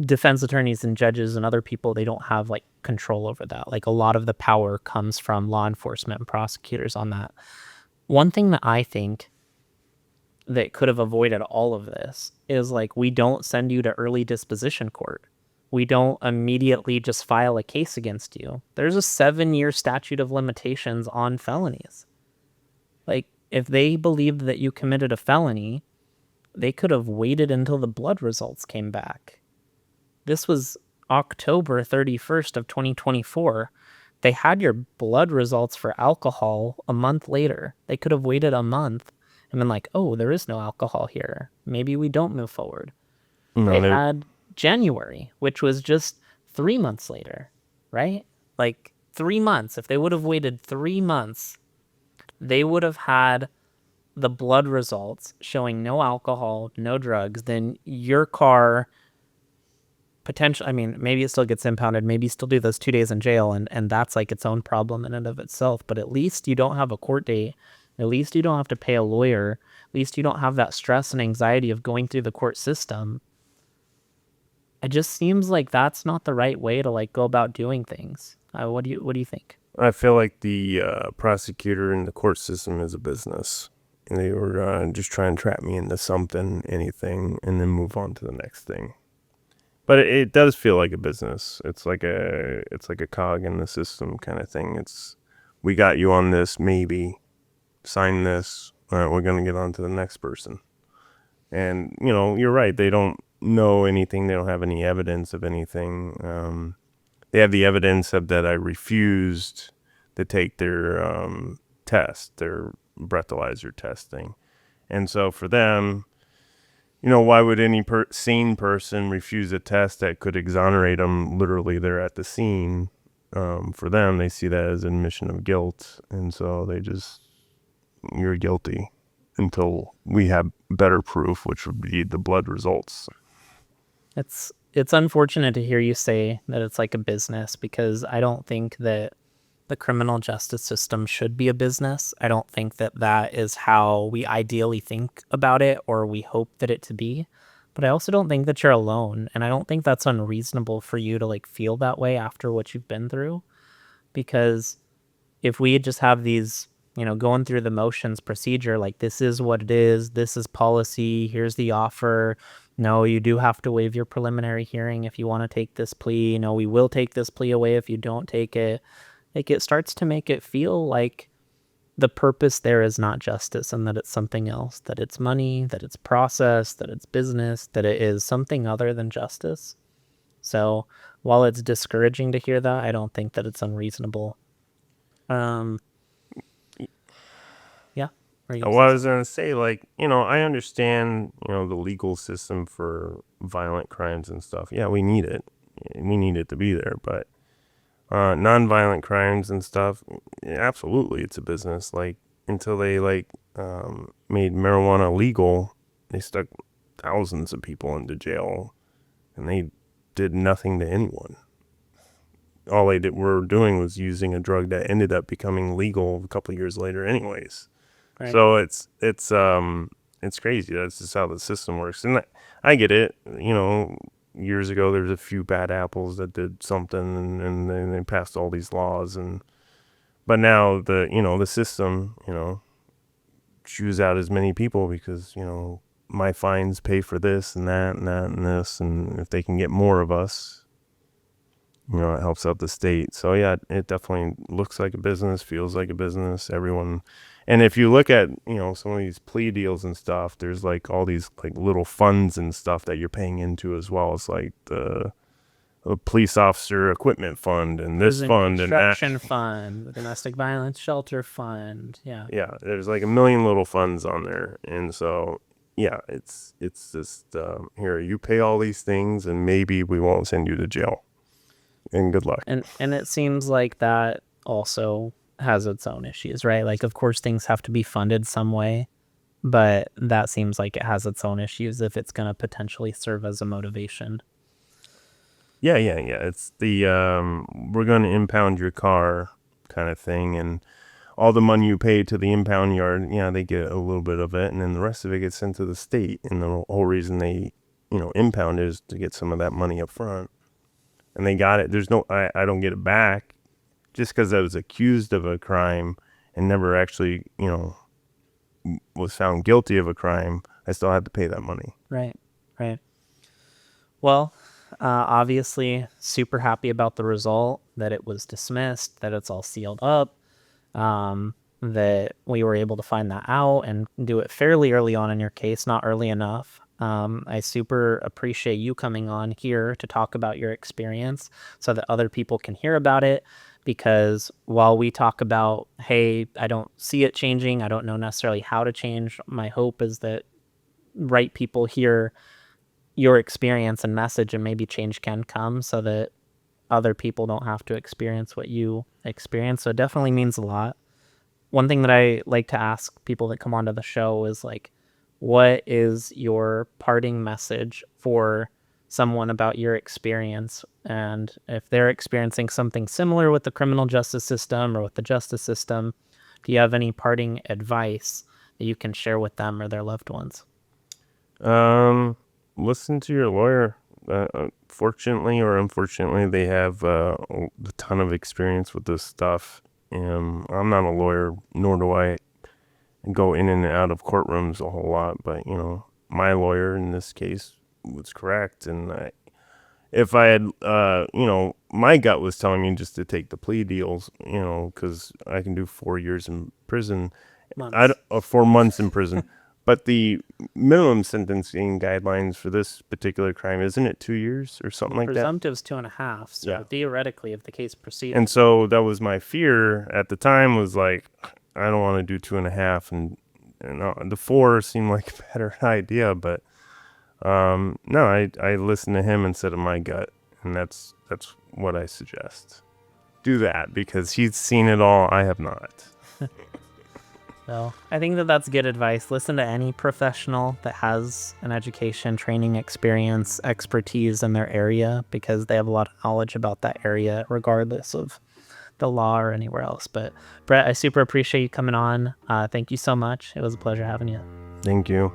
defense attorneys and judges and other people, they don't have like control over that. Like a lot of the power comes from law enforcement and prosecutors on that. One thing that I think that could have avoided all of this is like we don't send you to early disposition court. We don't immediately just file a case against you. There's a 7-year statute of limitations on felonies. Like if they believed that you committed a felony, they could have waited until the blood results came back. This was October 31st of 2024. They had your blood results for alcohol a month later. They could have waited a month and been like, oh, there is no alcohol here. Maybe we don't move forward. No, They had January, which was just 3 months later, right? Like 3 months. If they would have waited 3 months, they would have had the blood results showing no alcohol, no drugs. Then your car potentially, I mean, maybe it still gets impounded. Maybe you still do those 2 days in jail, and that's like its own problem in and of itself. But at least you don't have a court date. At least you don't have to pay a lawyer. At least you don't have that stress and anxiety of going through the court system. It just seems like that's not the right way to like go about doing things. What do you think? I feel like the prosecutor in the court system is a business. And they were just trying to trap me into something, anything, and then move on to the next thing. But it does feel like a business. It's like a cog in the system kind of thing. We got you on this, maybe sign this. All right, we're gonna get on to the next person. And you're right. They don't know anything. They don't have any evidence of anything. They have the evidence of that I refused to take their test, their breathalyzer testing. And so for them, why would any sane person refuse a test that could exonerate them? Literally, they're at the scene. For them, they see that as admission of guilt. And so you're guilty until we have better proof, which would be the blood results. It's unfortunate to hear you say that it's like a business, because I don't think that the criminal justice system should be a business. I don't think that that is how we ideally think about it or we hope that it to be. But I also don't think that you're alone. And I don't think that's unreasonable for you to like feel that way after what you've been through. Because if we just have these, going through the motions procedure, like this is what it is, this is policy, here's the offer. No, you do have to waive your preliminary hearing if you want to take this plea. No, we will take this plea away if you don't take it. Like, it starts to make it feel like the purpose there is not justice and that it's something else, that it's money, that it's process, that it's business, that it is something other than justice. So while it's discouraging to hear that, I don't think that it's unreasonable. Yeah. Well, I was going to say, I understand, the legal system for violent crimes and stuff. Yeah, we need it. We need it to be there. But non-violent crimes and stuff, absolutely, it's a business. Like, until they, made marijuana legal, they stuck thousands of people into jail, and they did nothing to anyone. All they were doing was using a drug that ended up becoming legal a couple of years later anyways. Right. So it's crazy. That's just how the system works. And I get it. Years ago, there's a few bad apples that did something, and then they passed all these laws. But now the system, chews out as many people because, my fines pay for this and that and that and this. And if they can get more of us, it helps out the state. So yeah, it definitely looks like a business, feels like a business. Everyone. And if you look at, some of these plea deals and stuff, there's like all these like little funds and stuff that you're paying into as well. It's like the police officer equipment fund and this fund and that fund, the domestic violence shelter fund. Yeah. Yeah. There's like a million little funds on there. And so, yeah, it's just, here, you pay all these things and maybe we won't send you to jail. And good luck. And it seems like that also has its own issues, right? Like, of course, things have to be funded some way, but that seems like it has its own issues if it's going to potentially serve as a motivation. Yeah. It's the we're going to impound your car kind of thing, and all the money you pay to the impound yard, they get a little bit of it, and then the rest of it gets sent to the state. And the whole reason they, impound is to get some of that money up front. And they got it. There's I don't get it back just because I was accused of a crime and never actually, was found guilty of a crime. I still had to pay that money. Right. Well, obviously super happy about the result, that it was dismissed, that it's all sealed up, that we were able to find that out and do it fairly early on in your case, not early enough. I super appreciate you coming on here to talk about your experience so that other people can hear about it, because while we talk about, hey, I don't see it changing, I don't know necessarily how to change, my hope is that right people hear your experience and message and maybe change can come so that other people don't have to experience what you experience. So it definitely means a lot. One thing that I like to ask people that come onto the show is like, what is your parting message for someone about your experience? And if they're experiencing something similar with the criminal justice system or with the justice system, do you have any parting advice that you can share with them or their loved ones? Listen to your lawyer. Fortunately or unfortunately, they have a ton of experience with this stuff. I'm not a lawyer, nor do I go in and out of courtrooms a whole lot. But my lawyer in this case was correct, and if I had, my gut was telling me just to take the plea deals, because I can do 4 years in prison, Months. 4 months in prison. But the minimum sentencing guidelines for this particular crime, isn't it 2 years or something like that? Presumptive's 2.5. So Yeah. theoretically, if the case proceeds, And so that was my fear at the time, was like, I don't want to do 2.5, and the 4 seemed like a better idea. But no, I listened to him instead of my gut, and that's what I suggest. Do that, because he's seen it all. I have not. so I think that's good advice. Listen to any professional that has an education, training, experience, expertise in their area, because they have a lot of knowledge about that area, regardless of the law or anywhere else. But Bret, I super appreciate you coming on. Thank you so much. It was a pleasure having you. Thank you.